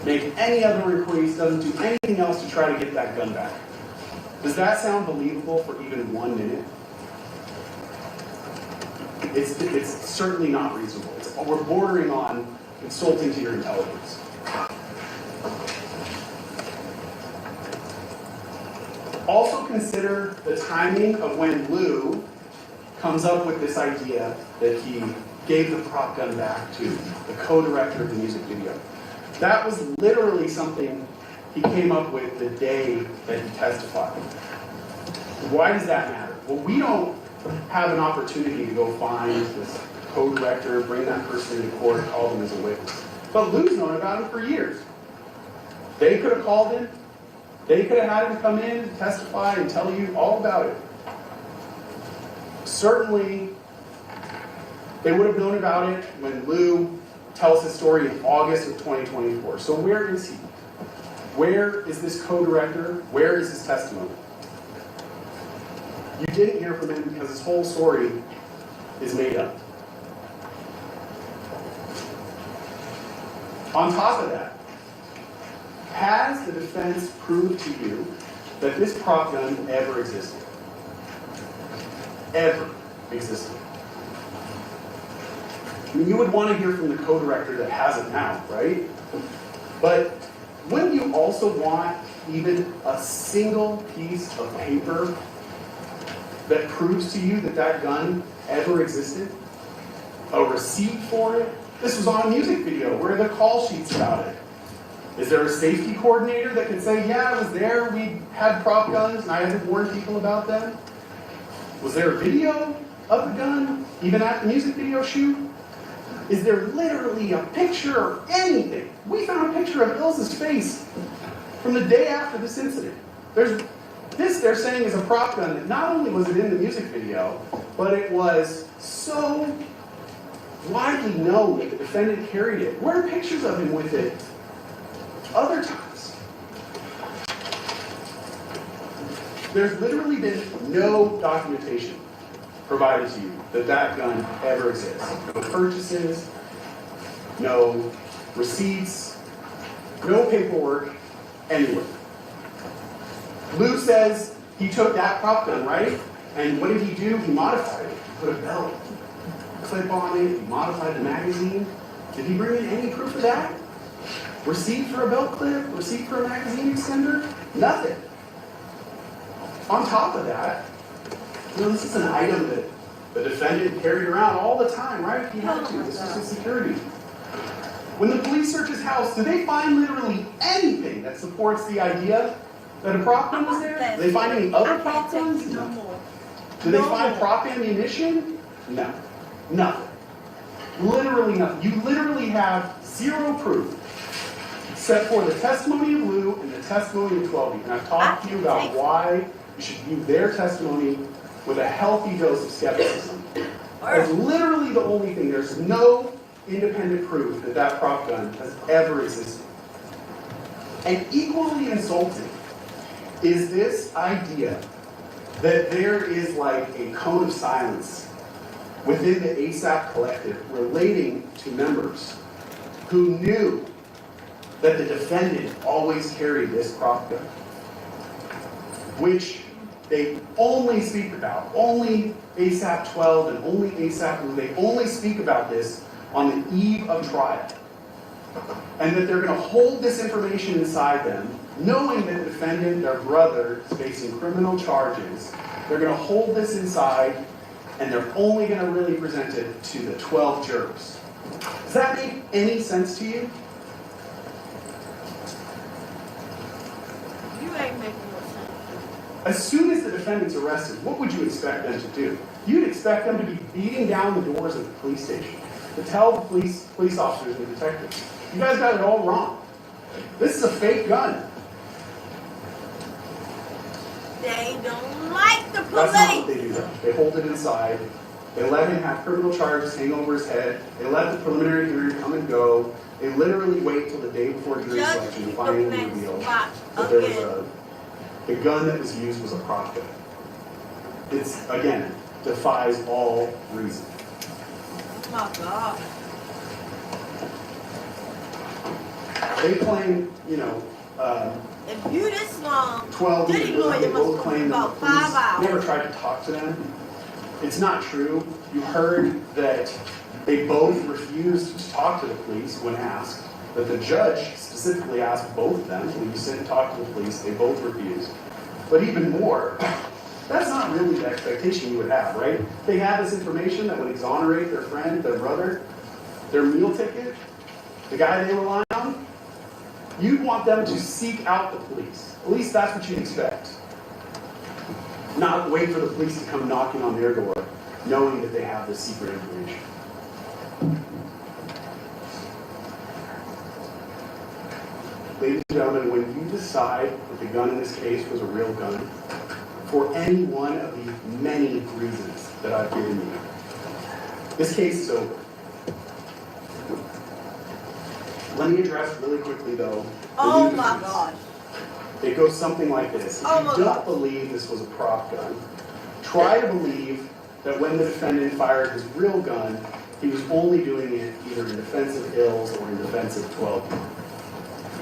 make any other inquiries, doesn't do anything else to try to get that gun back. Does that sound believable for even 1 minute? It's certainly not reasonable. We're bordering on insulting to your intelligence. Also consider the timing of when Lou comes up with this idea that he gave the prop gun back to the co-director of the music video. That was literally something he came up with the day that he testified. Why does that matter? Well, we don't have an opportunity to go find this co-director, bring that person into court, call them as a witness. But Lou's known about him for years. They could have called him. They could have had him come in, testify, and tell you all about it. Certainly, they would have known about it when Lou tells his story in August of 2024. So where is he? Where is this co-director? Where is his testimony? You didn't hear from him because his whole story is made up. On top of that, has the defense proved to you that this prop gun ever existed? Ever existed? I mean, you would want to hear from the co-director that has it now, right? But wouldn't you also want even a single piece of paper that proves to you that that gun ever existed? A receipt for it? This was on a music video. Where are the call sheets about it? Is there a safety coordinator that can say, yeah, I was there, we had prop guns, and I had to warn people about them? Was there a video of the gun, even at the music video shoot? Is there literally a picture or anything? We found a picture of Ilse's face from the day after this incident. This they're saying is a prop gun that not only was it in the music video, but it was so widely known that the defendant carried it. Where are pictures of him with it other times? There's literally been no documentation provided to you that that gun ever exists. No purchases, no receipts, no paperwork anywhere. Lou says he took that prop gun, right? And what did he do? He modified it. He put a belt clip on it. He modified the magazine. Did he bring in any proof of that? Receipt for a belt clip? Receipt for a magazine extender? Nothing. On top of that, this is an item that the defendant carried around all the time, right? He had to. This was his security. When the police search his house, do they find literally anything that supports the idea that a prop gun was there? Do they find any other prop guns? No No. more. Do they No find more. prop ammunition? No. Nothing. Literally nothing. You literally have zero proof except for the testimony of Lou and the testimony of 12E. And I've talked to you about why you should view their testimony with a healthy dose of skepticism. That's literally the only thing. There's no independent proof that that prop gun has ever existed. And equally insulting is this idea that there is like a cone of silence within the ASAP collective relating to members who knew that the defendant always carried this prop gun, which they only speak about, only ASAP 12 and only ASAP Lou, they only speak about this on the eve of trial. And that they're going to hold this information inside them, knowing that the defendant, their brother, is facing criminal charges. They're going to hold this inside, and they're only going to really present it to the 12 jurors. Does that make any sense to you? You ain't making no sense. As soon as the defendant's arrested, what would you expect them to do? You'd expect them to be beating down the doors of the police station to tell the police officers and detectives, you guys got it all wrong. This is a fake gun. They don't like the That's not what police. they do though. They hold it inside. They let him have criminal charges hang over his head. They let the preliminary hearing come and go. They literally wait till the day before jury Judge, selection to keep finally looking at reveal watch that there was again. the gun that was used was a prop gun. It's, again, defies all reason. Oh my God. They claim, you know, If you this long, 12 Diddy people, lawyer they must both have claim that about the police 5 hours. never tried to talk to them. It's not true. You heard that they both refused to talk to the police when asked, that the judge specifically asked both of them, when you sit and talk to the police, they both refused. But even more, that's not really the expectation you would have, right? They have this information that would exonerate their friend, their brother, their meal ticket, the guy they rely on. You'd want them to seek out the police. At least that's what you'd expect. Not wait for the police to come knocking on their door, knowing that they have this secret information. Ladies and gentlemen, when you decide that the gun in this case was a real gun, for any one of the many reasons that I've given you, this case is over. Let me address really quickly, though, the Oh new my defense. God. It goes something like this. If Oh you my don't God. believe this was a prop gun, try to believe that when the defendant fired his real gun, he was only doing it either in defense of ills or in defense of 12.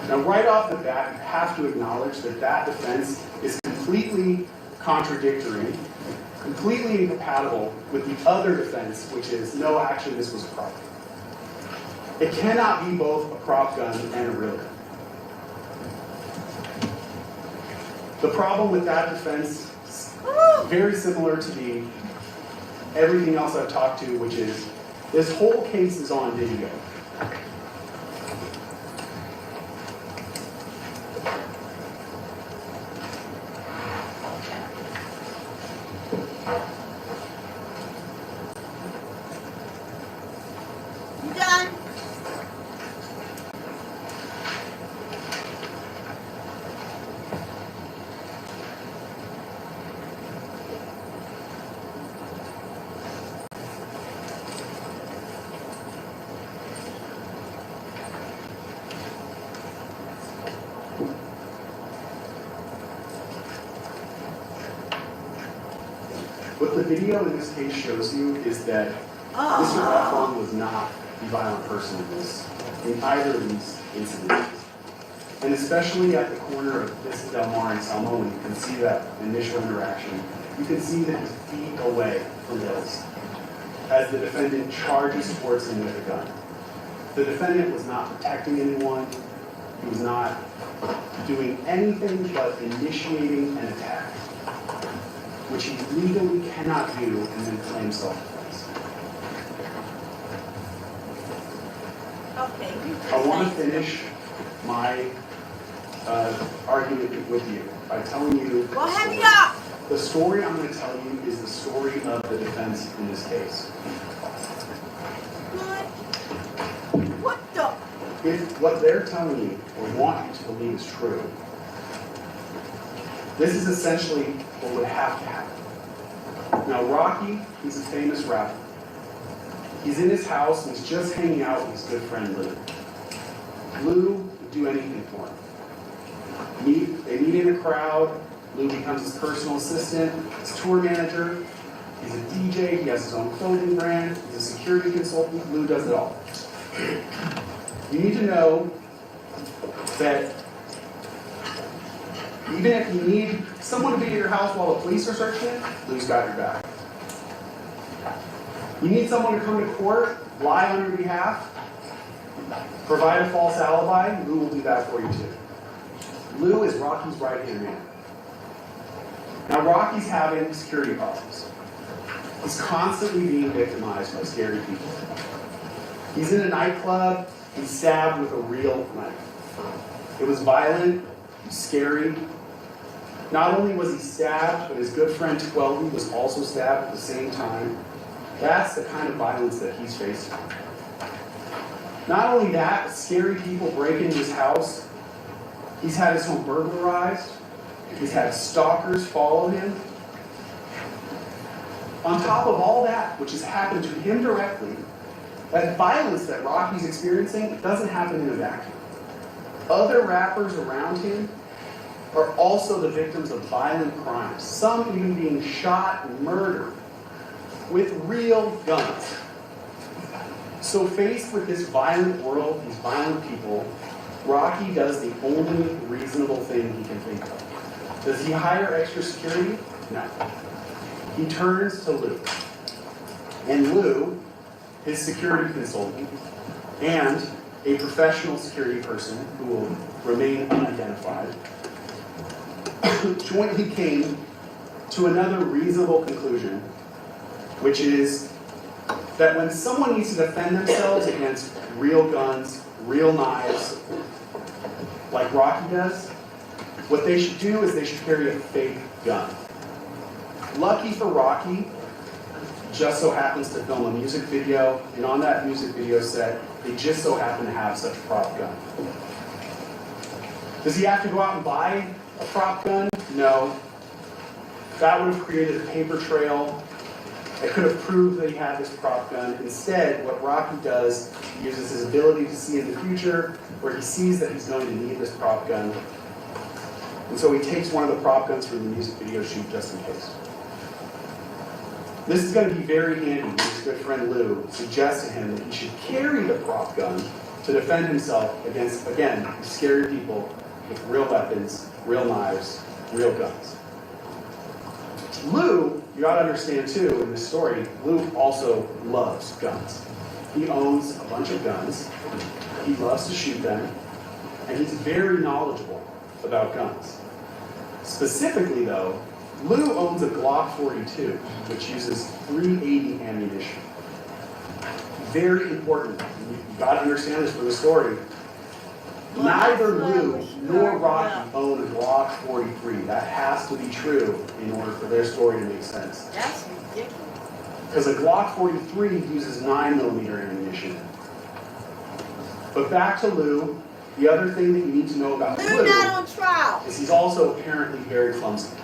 Now, right off the bat, you have to acknowledge that that defense is completely contradictory, completely incompatible with the other defense, which is, no, actually, this was a prop gun. It cannot be both a prop gun and a real gun. The problem with that defense is very similar to everything else I've talked to, which is this whole case is on video. You done? What the video in this case shows you is that Mr. Efron was not the violent person in either of these incidents. And especially at the corner of Vista Del Mar and Selma, when you can see that initial interaction, you can see that he's feet away from Hills as the defendant charges towards him with a gun. The defendant was not protecting anyone. He was not doing anything but initiating an attack, which he legally cannot do and then claim self-defense. Okay, you I want to say finish my argument with you by telling you so. Well, hurry up. the story I'm going to tell you is the story of the defense in this case. What the? If what they're telling you or want you to believe is true, this is essentially what would have to happen. Now, Rocky, he's a famous rapper. He's in his house and he's just hanging out with his good friend Lou. Lou would do anything for him. They meet in a crowd. Lou becomes his personal assistant, his tour manager. He's a DJ. He has his own clothing brand. He's a security consultant. Lou does it all. You need to know that even if you need someone to be at your house while the police are searching it, Lou's got your back. You need someone to come to court, lie on your behalf, provide a false alibi, Lou will do that for you too. Lou is Rocky's right-hand man. Now Rocky's having security problems. He's constantly being victimized by scary people. He's in a nightclub, he's stabbed with a real knife. It was violent, it was scary. Not only was he stabbed, but his good friend Twelby was also stabbed at the same time. That's the kind of violence that he's facing. Not only that, scary people break into his house. He's had his home burglarized. He's had stalkers follow him. On top of all that, which has happened to him directly, that violence that Rocky's experiencing doesn't happen in a vacuum. Other rappers around him are also the victims of violent crimes, some even being shot and murdered with real guns. So faced with this violent world, these violent people, Rocky does the only reasonable thing he can think of. Does he hire extra security? No. He turns to Lou. And Lou, his security consultant, and a professional security person who will remain unidentified, jointly came to another reasonable conclusion, which is that when someone needs to defend themselves against real guns, real knives, like Rocky does, what they should do is they should carry a fake gun. Lucky for Rocky, just so happens to film a music video, and on that music video set, they just so happen to have such a prop gun. Does he have to go out and buy a prop gun? No. That would have created a paper trail that could have proved that he had this prop gun. Instead, what Rocky does, he uses his ability to see in the future, where he sees that he's going to need this prop gun. And so he takes one of the prop guns from the music video shoot just in case. This is going to be very handy when his good friend Lou suggests to him that he should carry the prop gun to defend himself against, again, scary people with real weapons, real knives, real guns. Lou, you got to understand too, in this story, Lou also loves guns. He owns a bunch of guns. He loves to shoot them. And he's very knowledgeable about guns. Specifically though, Lou owns a Glock 42, which uses .380 ammunition. Very important. You've got to understand this for the story. Neither Lou nor Rocky own a Glock 43. That has to be true in order for their story to make sense. That's ridiculous. Because a Glock 43 uses 9mm ammunition. But back to Lou, the other thing that you need to know about Lou Lou not on trial. is he's also apparently very clumsy.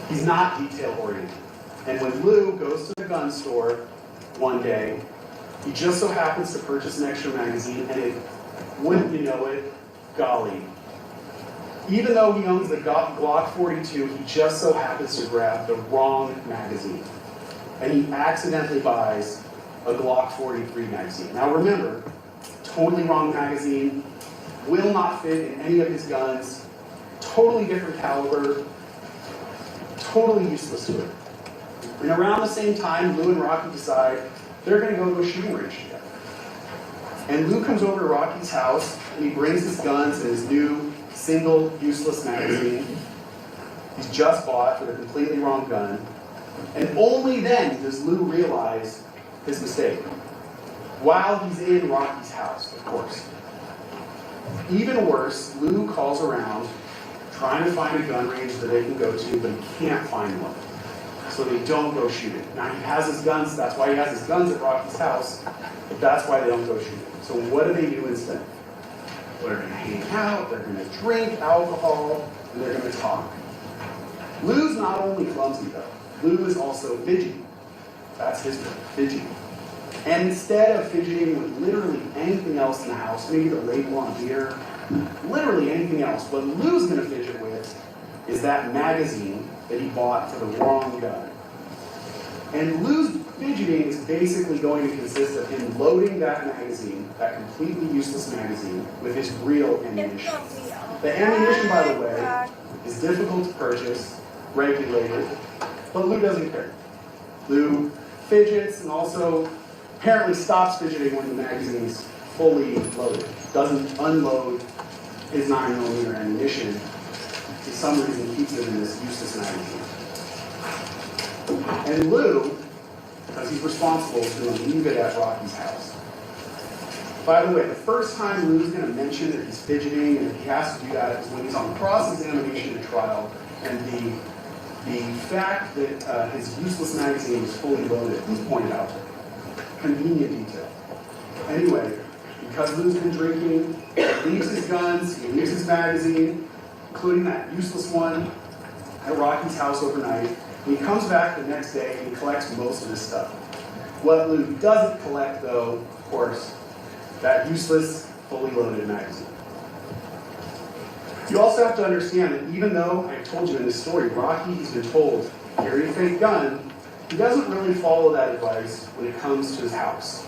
He's not detail-oriented. And when Lou goes to the gun store one day, he just so happens to purchase an extra magazine, and wouldn't you know it, golly. Even though he owns the Glock 42, he just so happens to grab the wrong magazine. And he accidentally buys a Glock 43 magazine. Now remember, totally wrong magazine, will not fit in any of his guns, totally different caliber, totally useless to it. And around the same time, Lou and Rocky decide they're going to go to a shooting range together. And Lou comes over to Rocky's house, and he brings his guns and his new, single, useless magazine. He's just bought for the completely wrong gun. And only then does Lou realize his mistake. while he's in Rocky's house, of course. Even worse, Lou calls around trying to find a gun range that they can go to, but he can't find one. So they don't go shooting. Now he has his guns, that's why he has his guns at Rocky's house, but that's why they don't go shooting. So what do instead? Well, they're gonna hang out, they're gonna drink alcohol, and they're gonna talk. Lou's not only clumsy though, Lou is also fidgety. That's his word, fidgety. And instead of fidgeting with literally anything else in the house, maybe the label on beer, literally anything else, what Lou's gonna fidget with is that magazine that he bought for the wrong gun. And Lou's fidgeting is basically going to consist of him loading that magazine, that completely useless magazine, with his real ammunition. The ammunition, by the way, is difficult to purchase, regulated, but Lou doesn't care. Lou fidgets and also apparently stops fidgeting when the magazine is fully loaded. Doesn't unload his 9mm ammunition. For some reason, keeps it in this useless magazine. And Lou, because he's responsible, is going to leave it at Rocky's house. By the way, the first time Lou's going to mention that he's fidgeting and he has to do that is when he's on cross-examination at trial, and the fact that his useless magazine was fully loaded is pointed out to him. Convenient detail. Anyway, because Lou's been drinking, he leaves his guns, he leaves his magazine, including that useless one, at Rocky's house overnight. And he comes back the next day and he collects most of his stuff. What Lou doesn't collect, though, of course, that useless, fully loaded magazine. You also have to understand that even though, I told you in this story, Rocky has been told, carry a fake gun, he doesn't really follow that advice when it comes to his house.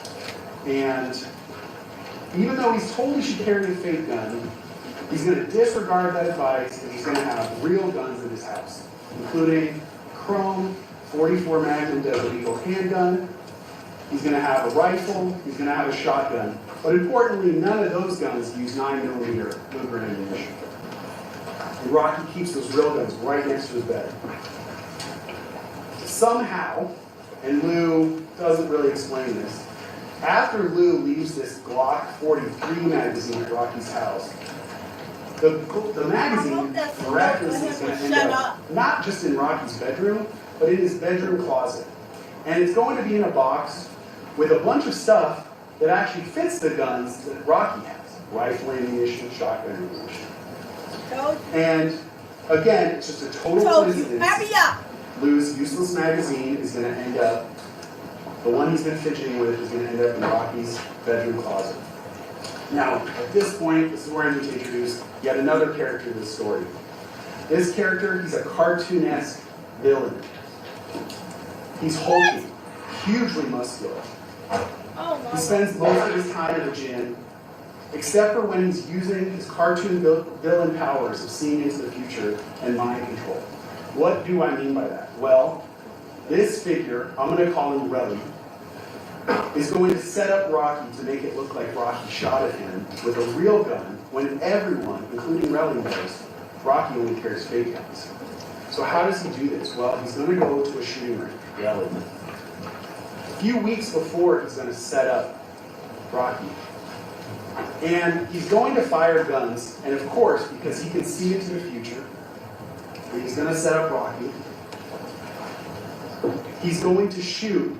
And even though he's told he should carry a fake gun, he's going to disregard that advice and he's going to have real guns in his house, including chrome, 44 Magnum Desert Eagle handgun. He's going to have a rifle, he's going to have a shotgun. But importantly, none of those guns use 9mm Luger ammunition. And Rocky keeps those real guns right next to his bed. Somehow, and Lou doesn't really explain this, after Lou leaves this Glock 43 magazine at Rocky's house, the magazine miraculously is going to end up not just in Rocky's bedroom, but in his bedroom closet. And it's going to be in a box with a bunch of stuff that actually fits the guns that Rocky has. Rifle ammunition, shotgun ammunition. And again, it's just a total coincidence. Hurry up! Lou's useless magazine is going to end up, the one he's been fidgeting with is going to end up in Rocky's bedroom closet. Now, at this point, this is where I need to introduce yet another character to the story. This character, he's a cartoon-esque villain. He's hulky, hugely muscular. Oh, He spends most of his time at the gym, except for when he's using his cartoon villain powers of seeing into the future and mind control. What do I mean by that? Well, this figure, I'm going to call him Relly, is going to set up Rocky to make it look like Rocky shot at him with a real gun when everyone, including Relly, knows Rocky only carries fake guns. So how does he do this? Well, he's going to go to a shooting range, Relly. A few weeks before, he's going to set up Rocky. And he's going to fire guns, and of course, because he can see into the future, he's going to set up Rocky. He's going to shoot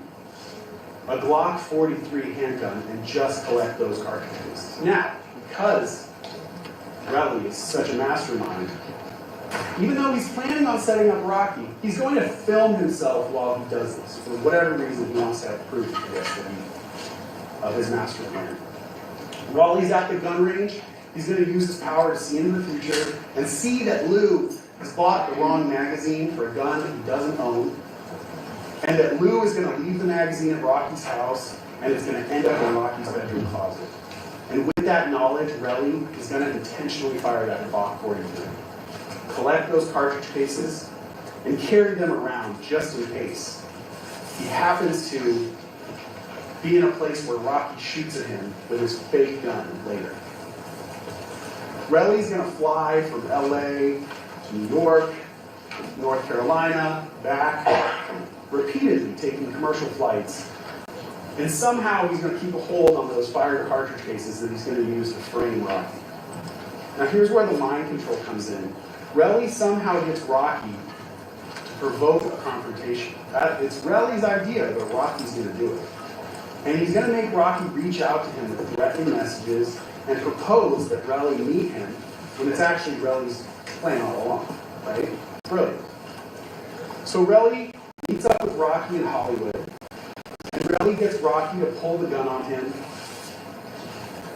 a Glock 43 handgun and just collect those cartridges. Now, because Relly is such a mastermind, even though he's planning on setting up Rocky, he's going to film himself while he does this. For whatever reason, he wants to have proof, I guess, of his master plan. While he's at the gun range, he's going to use his power to see into the future and see that Lou has bought the wrong magazine for a gun that he doesn't own, and that Lou is going to leave the magazine at Rocky's house, and it's going to end up in Rocky's bedroom closet. And with that knowledge, Relly is going to intentionally fire that Glock 43, collect those cartridge cases, and carry them around just in case he happens to be in a place where Rocky shoots at him with his fake gun later. Relly's going to fly from LA to New York, North Carolina, back, repeatedly taking commercial flights And somehow he's going to keep a hold on those fired cartridge cases that he's going to use to frame Rocky. Now here's where the mind control comes in. Relly somehow gets Rocky to provoke a confrontation. It's Relly's idea, but Rocky's going to do it. And he's going to make Rocky reach out to him with threatening messages and propose that Relly meet him when it's actually Relly's plan all along, right? Brilliant. So Relly meets up with Rocky in Hollywood, and Relly gets Rocky to pull the gun on him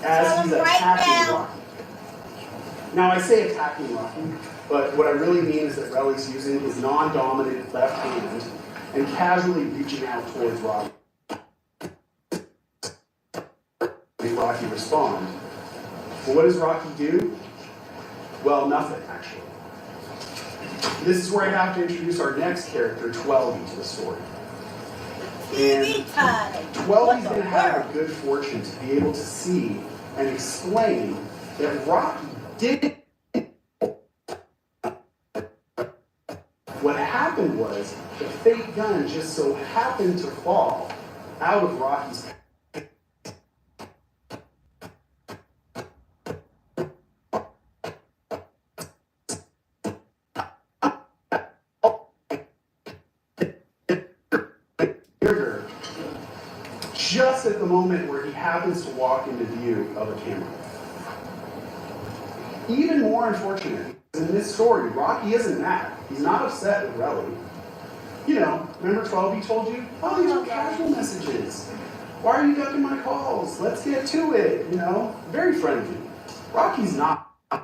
as he's attacking Rocky. Now I say attacking Rocky, but what I really mean is that Relly's using his non-dominant left hand and casually reaching out towards Rocky. Rocky respond. Well, what does Rocky do? Well, nothing, actually. This is where I have to introduce our next character, 12y, to the story. And 12y's going to have a good fortune to be able to see and explain that Rocky did. What happened was the fake gun just so happened to fall out of Rocky's hand. Just at the moment where he happens to walk into view of a camera. Even more unfortunate, in this story, Rocky isn't mad. He's not upset with Relly. You know, remember 12y told you? Oh, these are casual messages. Why are you ducking my calls? Let's get to it, you know? Very friendly. Rocky's not. I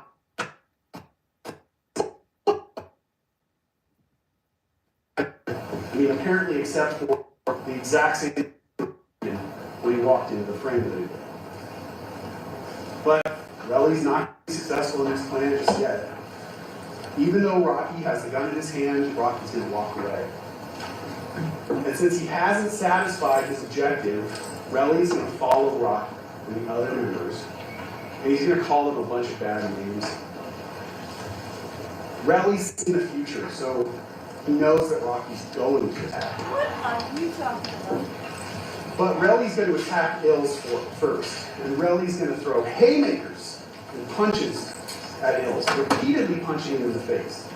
mean, apparently except for the exact same when he walked into the frame of it. But Relly's not successful in his plan just yet. Even though Rocky has the gun in his hand, Rocky's going to walk away. And since he hasn't satisfied his objective, Relly's going to follow Rocky and the other members, and he's going to call them a bunch of bad names. Relly's in the future, so he knows that Rocky's going to attack. What are you talking about? But Relly's going to attack Ills first, and Relly's going to throw haymakers and punches at Ills, repeatedly punching him in the face.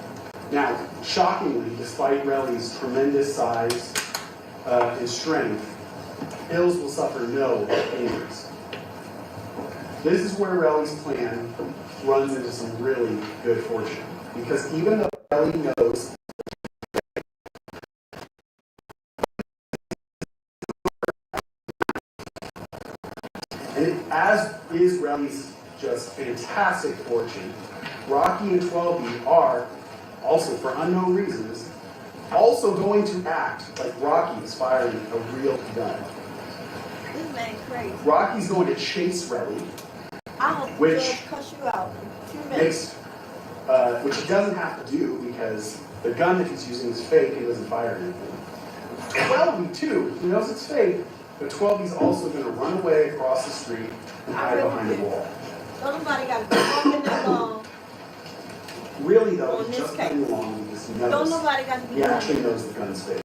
Now, shockingly, despite Relly's tremendous size and strength, Ills will suffer no injuries. This is where Relly's plan runs into some really good fortune, because even though Relly knows as is Relly's just fantastic fortune, Rocky and 12y are, also for unknown reasons, also going to act like Rocky is firing a real gun. This man crazy. Rocky's going to chase Relly, I'll which cuss you out in 2 minutes. which he doesn't have to do because the gun that he's using is fake and doesn't fire anything. 12y too, he knows it's fake, but 12y's also going to run away across the street and hide behind a wall. Don't nobody got to be walking that long. Really though, On he's this just case. coming along because he Don't knows. nobody got to be He actually knows the gun's fake.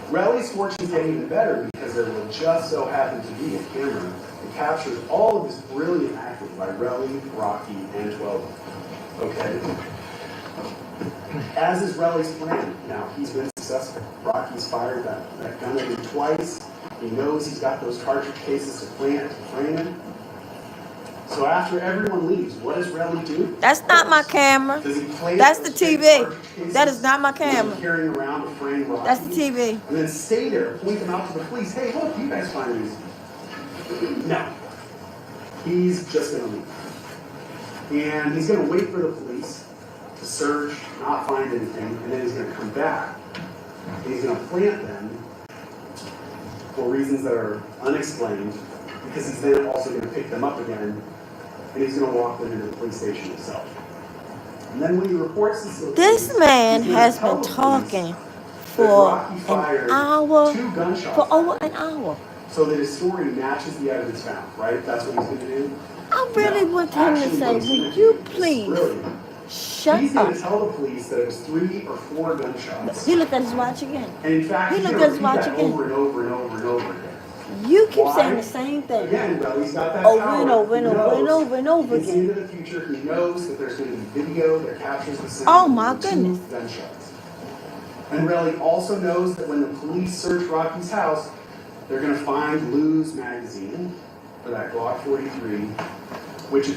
Relly's fortunes get even better because there will just so happen to be a camera that captures all of this brilliant acting by Relly, Rocky, and 12y. Okay? As is Relly's plan. Now, he's been successful. Rocky's fired that gun at him twice. He knows he's got those cartridge cases to plant to frame him. So after everyone leaves, what does Relly do? That's not my camera. Does he plant That's the those fake TV. cartridge cases That is not my that he's camera. carrying around to frame Rocky? That's the TV. And then stay there, point them out to the police. Hey, look, you guys find these. No. He's just going to leave. And he's going to wait for the police to search, not find anything, and then he's going to come back. And he's going to plant them for reasons that are unexplained, because he's then also going to pick them up again, and he's going to walk them into the police station himself. And then when he reports this to the This police, man he's gonna has tell been the police talking that for Rocky fired an hour, 2 gunshots for at over him, an hour. so that his story matches the evidence found, right? That's what he's going to do. I really No, want him to actually, say, what he's would gonna you do is please brilliant. shut He's going up? to tell the police that it was 3 or 4 gunshots. He looked at his watch again. And in fact, He he's looked going at to his repeat watch that again. over and over and over and and over again. You keep Why? saying the same thing. Again, Relly's got that Over power. and over and He over and knows. over and over He can see again. into the future. He knows that there's going to be video that captures the sound Oh my of two goodness. gunshots. And Relly also knows that when the police search Rocky's house, they're going to find Lou's magazine for that Glock 43, which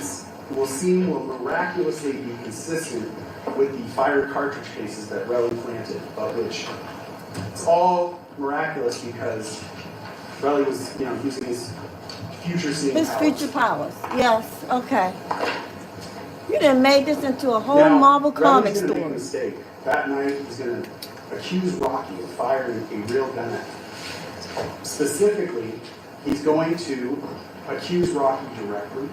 will miraculously be consistent with the fired cartridge cases that Relly planted, but which it's all miraculous because Relly was, using his future seeing His powers. future powers. Yes, okay. You done made this into a whole Now, Marvel Relly's comic gonna make a story. mistake. That night, he's going to accuse Rocky of firing a real gun at him. Specifically, he's going to accuse Rocky directly,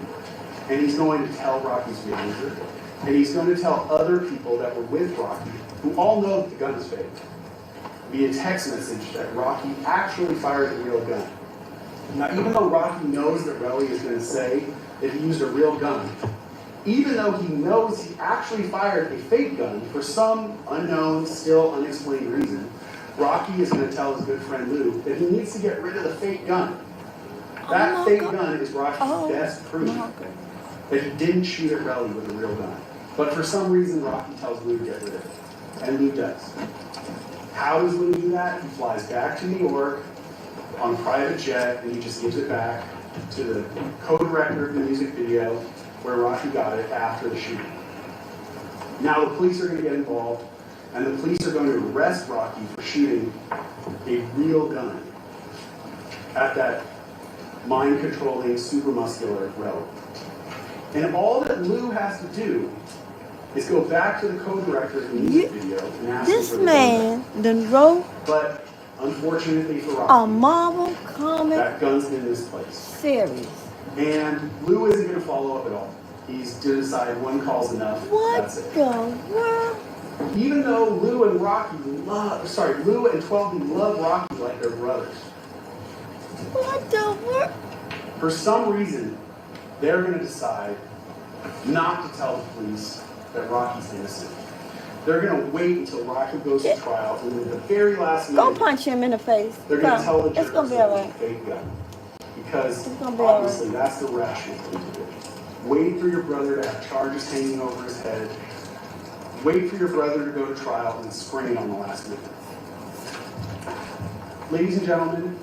and he's going to tell Rocky's manager, and he's going to tell other people that were with Rocky, who all know that the gun is fake, via text message that Rocky actually fired a real gun. Now, even though Rocky knows that Relly is going to say that he used a real gun, even though he knows he actually fired a fake gun for some unknown, still unexplained reason, Rocky is going to tell his good friend Lou that he needs to get rid of the fake gun. That fake gun is Rocky's best proof that he didn't shoot at Relly with a real gun. But for some reason, Rocky tells Lou to get rid of it. And Lou does. How does Lou do that? He flies back to New York on a private jet, and he just gives it back to the co-director of the music video where Rocky got it after the shooting. Now the police are going to get involved, and the police are going to arrest Rocky for shooting a real gun at that mind-controlling, super muscular Relly. And all that Lou has to do is go back to the co-director of the music video and ask him This for the man gun back. done wrote But unfortunately for a Rocky, Marvel comic that gun's been misplaced. series. And Lou isn't going to follow up at all. He's to decide one call's enough. What That's it. the world? Even though Lou and 12D love Rocky like they're brothers, What the world? for some reason, they're going to decide not to tell the police that Rocky's innocent. They're going to wait until Rocky goes to trial, and at the very last Go minute, punch him in the face. they're going to Go. tell the It's jurors gonna be that all it's a right. fake gun. Because It's gonna be all obviously that's the rational thing to do. Wait for your brother to have charges hanging over his head. Wait for your brother to go to trial and then spring it on the last minute. Ladies and gentlemen,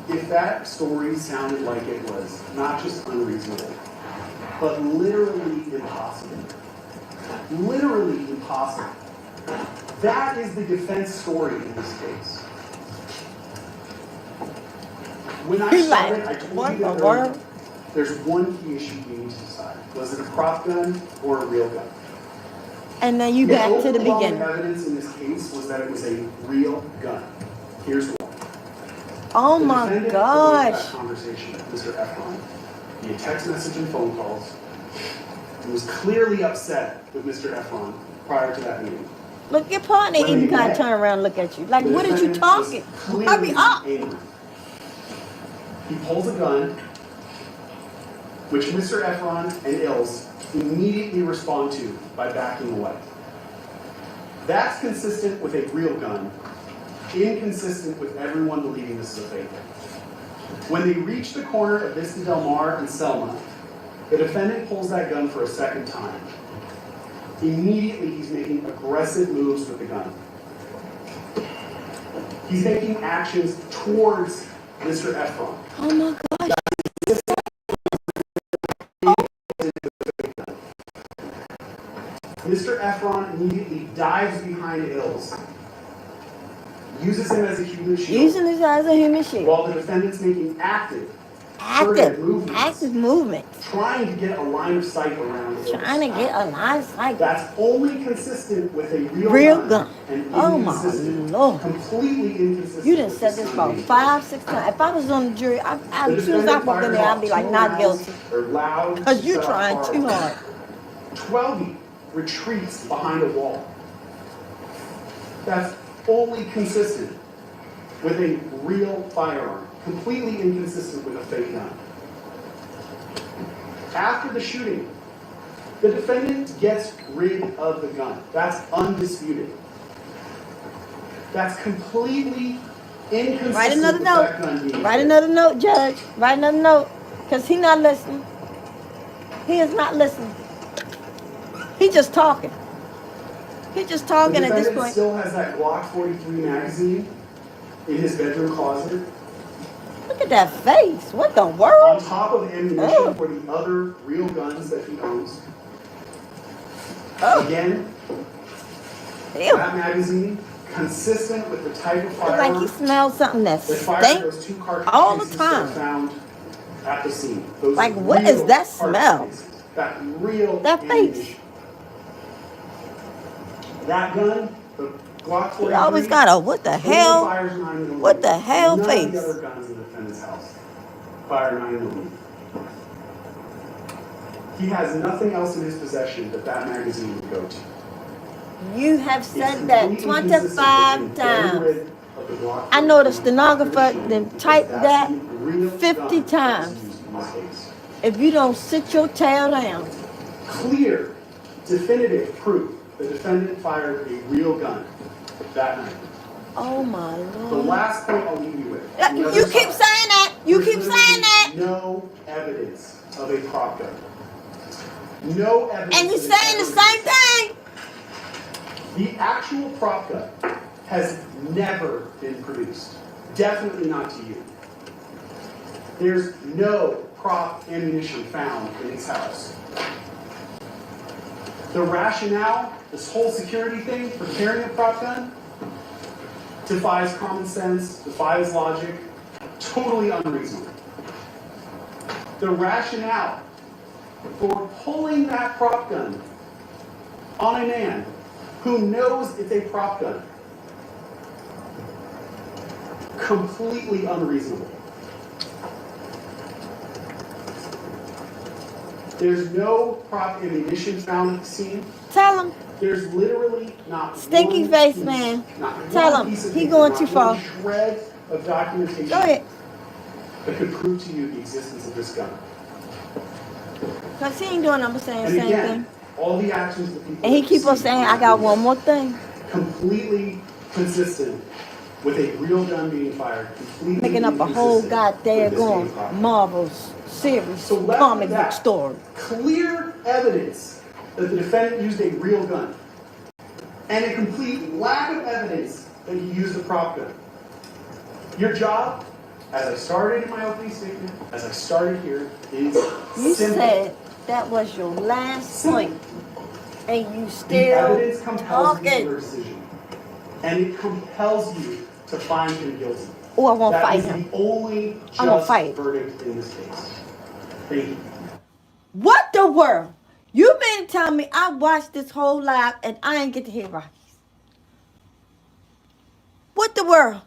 if that story sounded like it was not just unreasonable, but literally impossible, that is the defense story in this case. When I He's started, like, I told what you the that world? there's one key issue you need to decide. Was it a prop gun or a real gun? And then you back to the overwhelming beginning. evidence in this case was that it was a real gun. Here's why. Oh The my defendant gosh. wrote that conversation with Mr. Efron via text message and phone calls, and was clearly upset with Mr. Efron prior to that meeting. Look, your partner When even they kind met, of turn around and look at you. Like, The what are you defendant talking? was clearly Hurry up. angry. He pulls a gun, which Mr. Efron and Ills immediately respond to by backing away. That's consistent with a real gun, inconsistent with everyone believing this is a fake gun. When they reach the corner of Vista Del Mar and Selma, the defendant pulls that gun for a second time. Immediately, he's making aggressive moves with the gun. He's taking actions towards Mr. Efron. Oh my gosh. Mr. Efron immediately dives behind Ills, uses him as a human shield, Using this as a human shield. while the defendant's making active movement. trying to get a line of sight around Ills. Trying to get a line of sight. That's only consistent with a Real gun. and Oh my inconsistent, Lord. completely inconsistent. You done with said the this gun about being 5-6 times. If I was on the jury, The as soon as I defendant walked in fired there, I'd off be like, two not rounds. guilty. They're loud. Because you're shut trying off too fire. hard. 12 retreats behind a wall. That's only consistent with a real firearm, completely inconsistent with a fake gun. After the shooting, the defendant gets rid of the gun. That's undisputed. That's completely Inconsistent Write another with that gun note. being Write fit. another note, Judge. Write another note. Because he not listening. He is not listening. He just talking. He just The talking at this defendant point. still has that Glock 43 magazine in his bedroom closet. Look at that face. What the On world? top of ammunition Oh. for the other real guns that he owns. Oh. Again, Ew. that magazine, consistent with the type of It's like he firearm smells something that that fired stinks. those 2 cartridge all the cases that time. found at the scene. Those Like, what is real that cartridge smell? cases. That real That face. ammunition. That gun, the Glock 43, He always got a what the only hell? fires 9mm. What the hell None face? of the other guns in the defendant's house fire 9mm. He has nothing else in his possession that that magazine would go to. You have It's said that completely 25 consistent with getting times. rid of the Glock I know the 43 stenographer then because typed that's that the real 50 gun that was times. used in this case. If you don't sit your tail down. Clear, definitive proof the defendant fired a real gun that night. Oh my The Lord. last point I'll leave you with. on the You other keep side, saying that. You there's keep saying that. no evidence of a prop gun. No evidence. And you're of it saying the ever same thing. The actual prop gun has never been produced. Definitely not to you. There's no prop ammunition found in his house. The rationale, this whole security thing for carrying a prop gun, defies common sense, defies logic, totally unreasonable. The rationale for pulling that prop gun on a man who knows it's a prop gun, completely unreasonable. There's no prop ammunition found at the scene. Tell him. There's literally not Stinky one face piece, man. not Tell one him. piece of He paper, going not too far. one shred of documentation Go ahead. that could prove to you the existence of this gun. Because he ain't doing nothing but saying the And same again, thing. all the actions that people And he have keep on seen saying, I got one more thing. completely consistent with a real gun being fired. Completely Making up a whole inconsistent goddamn with this being going fired. Marvel's series, So left comic with book that, story. clear evidence that the defendant used a real gun, and a complete lack of evidence that he used a prop gun. Your job, as I started in my opening statement, as I started here, is You simple. said that was your last point, and you The still evidence compels you to talking. your decision, and it compels you to find him guilty. Oh, I want to That fight is him. the only I'm gonna just fight. verdict in this case. Thank you. What the world? You mean to tell me I watched this whole live and I ain't get to hear Rockies? What the world?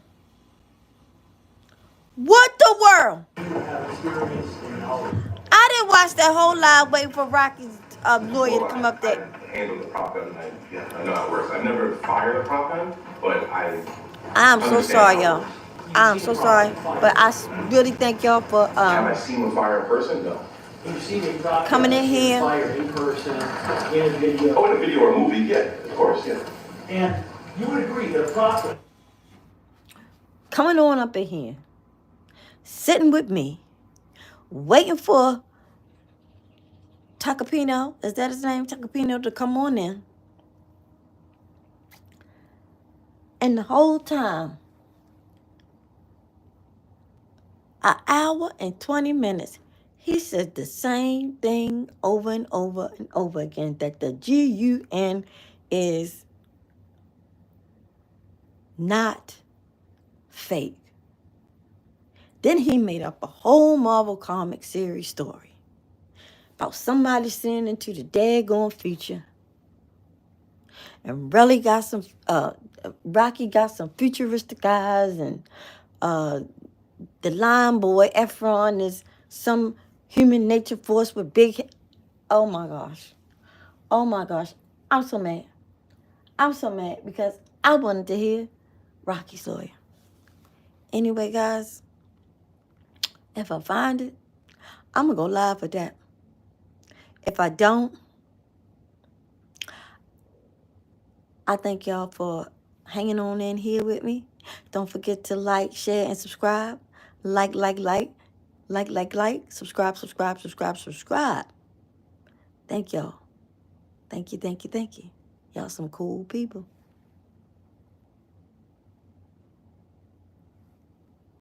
What the world? You have experience and knowledge. I didn't watch that whole live waiting for Rocky's lawyer to come up there. I handle the prop gun. I know how it works. I've never fired a prop gun, but I'm so sorry, y'all. I'm so sorry. But I really thank y'all for have I seen one fire in person? No. You've seen a prop Coming gun in here. fire in person, in a video. Oh, in a video or a movie? Yeah, of course, yeah. And you would agree that a prop gun coming on up in here, sitting with me, waiting for Tacopino, is that his name? Tacopino to come on in. And the whole time, an hour and 20 minutes, he said the same thing over and over and over again, that the GUN is not fake. Then he made up a whole Marvel comic series story about somebody seeing into the daggone future. And Rocky got some futuristic eyes, and the line boy Efron is some human nature force with big. Oh my gosh. Oh my gosh. I'm so mad. I'm so mad because I wanted to hear Rocky's lawyer. Anyway, guys, if I find it, I'm going to go live for that. If I don't, I thank y'all for hanging on in here with me. Don't forget to like, share, and subscribe. Like. Subscribe. Thank y'all. Thank you. Y'all some cool people.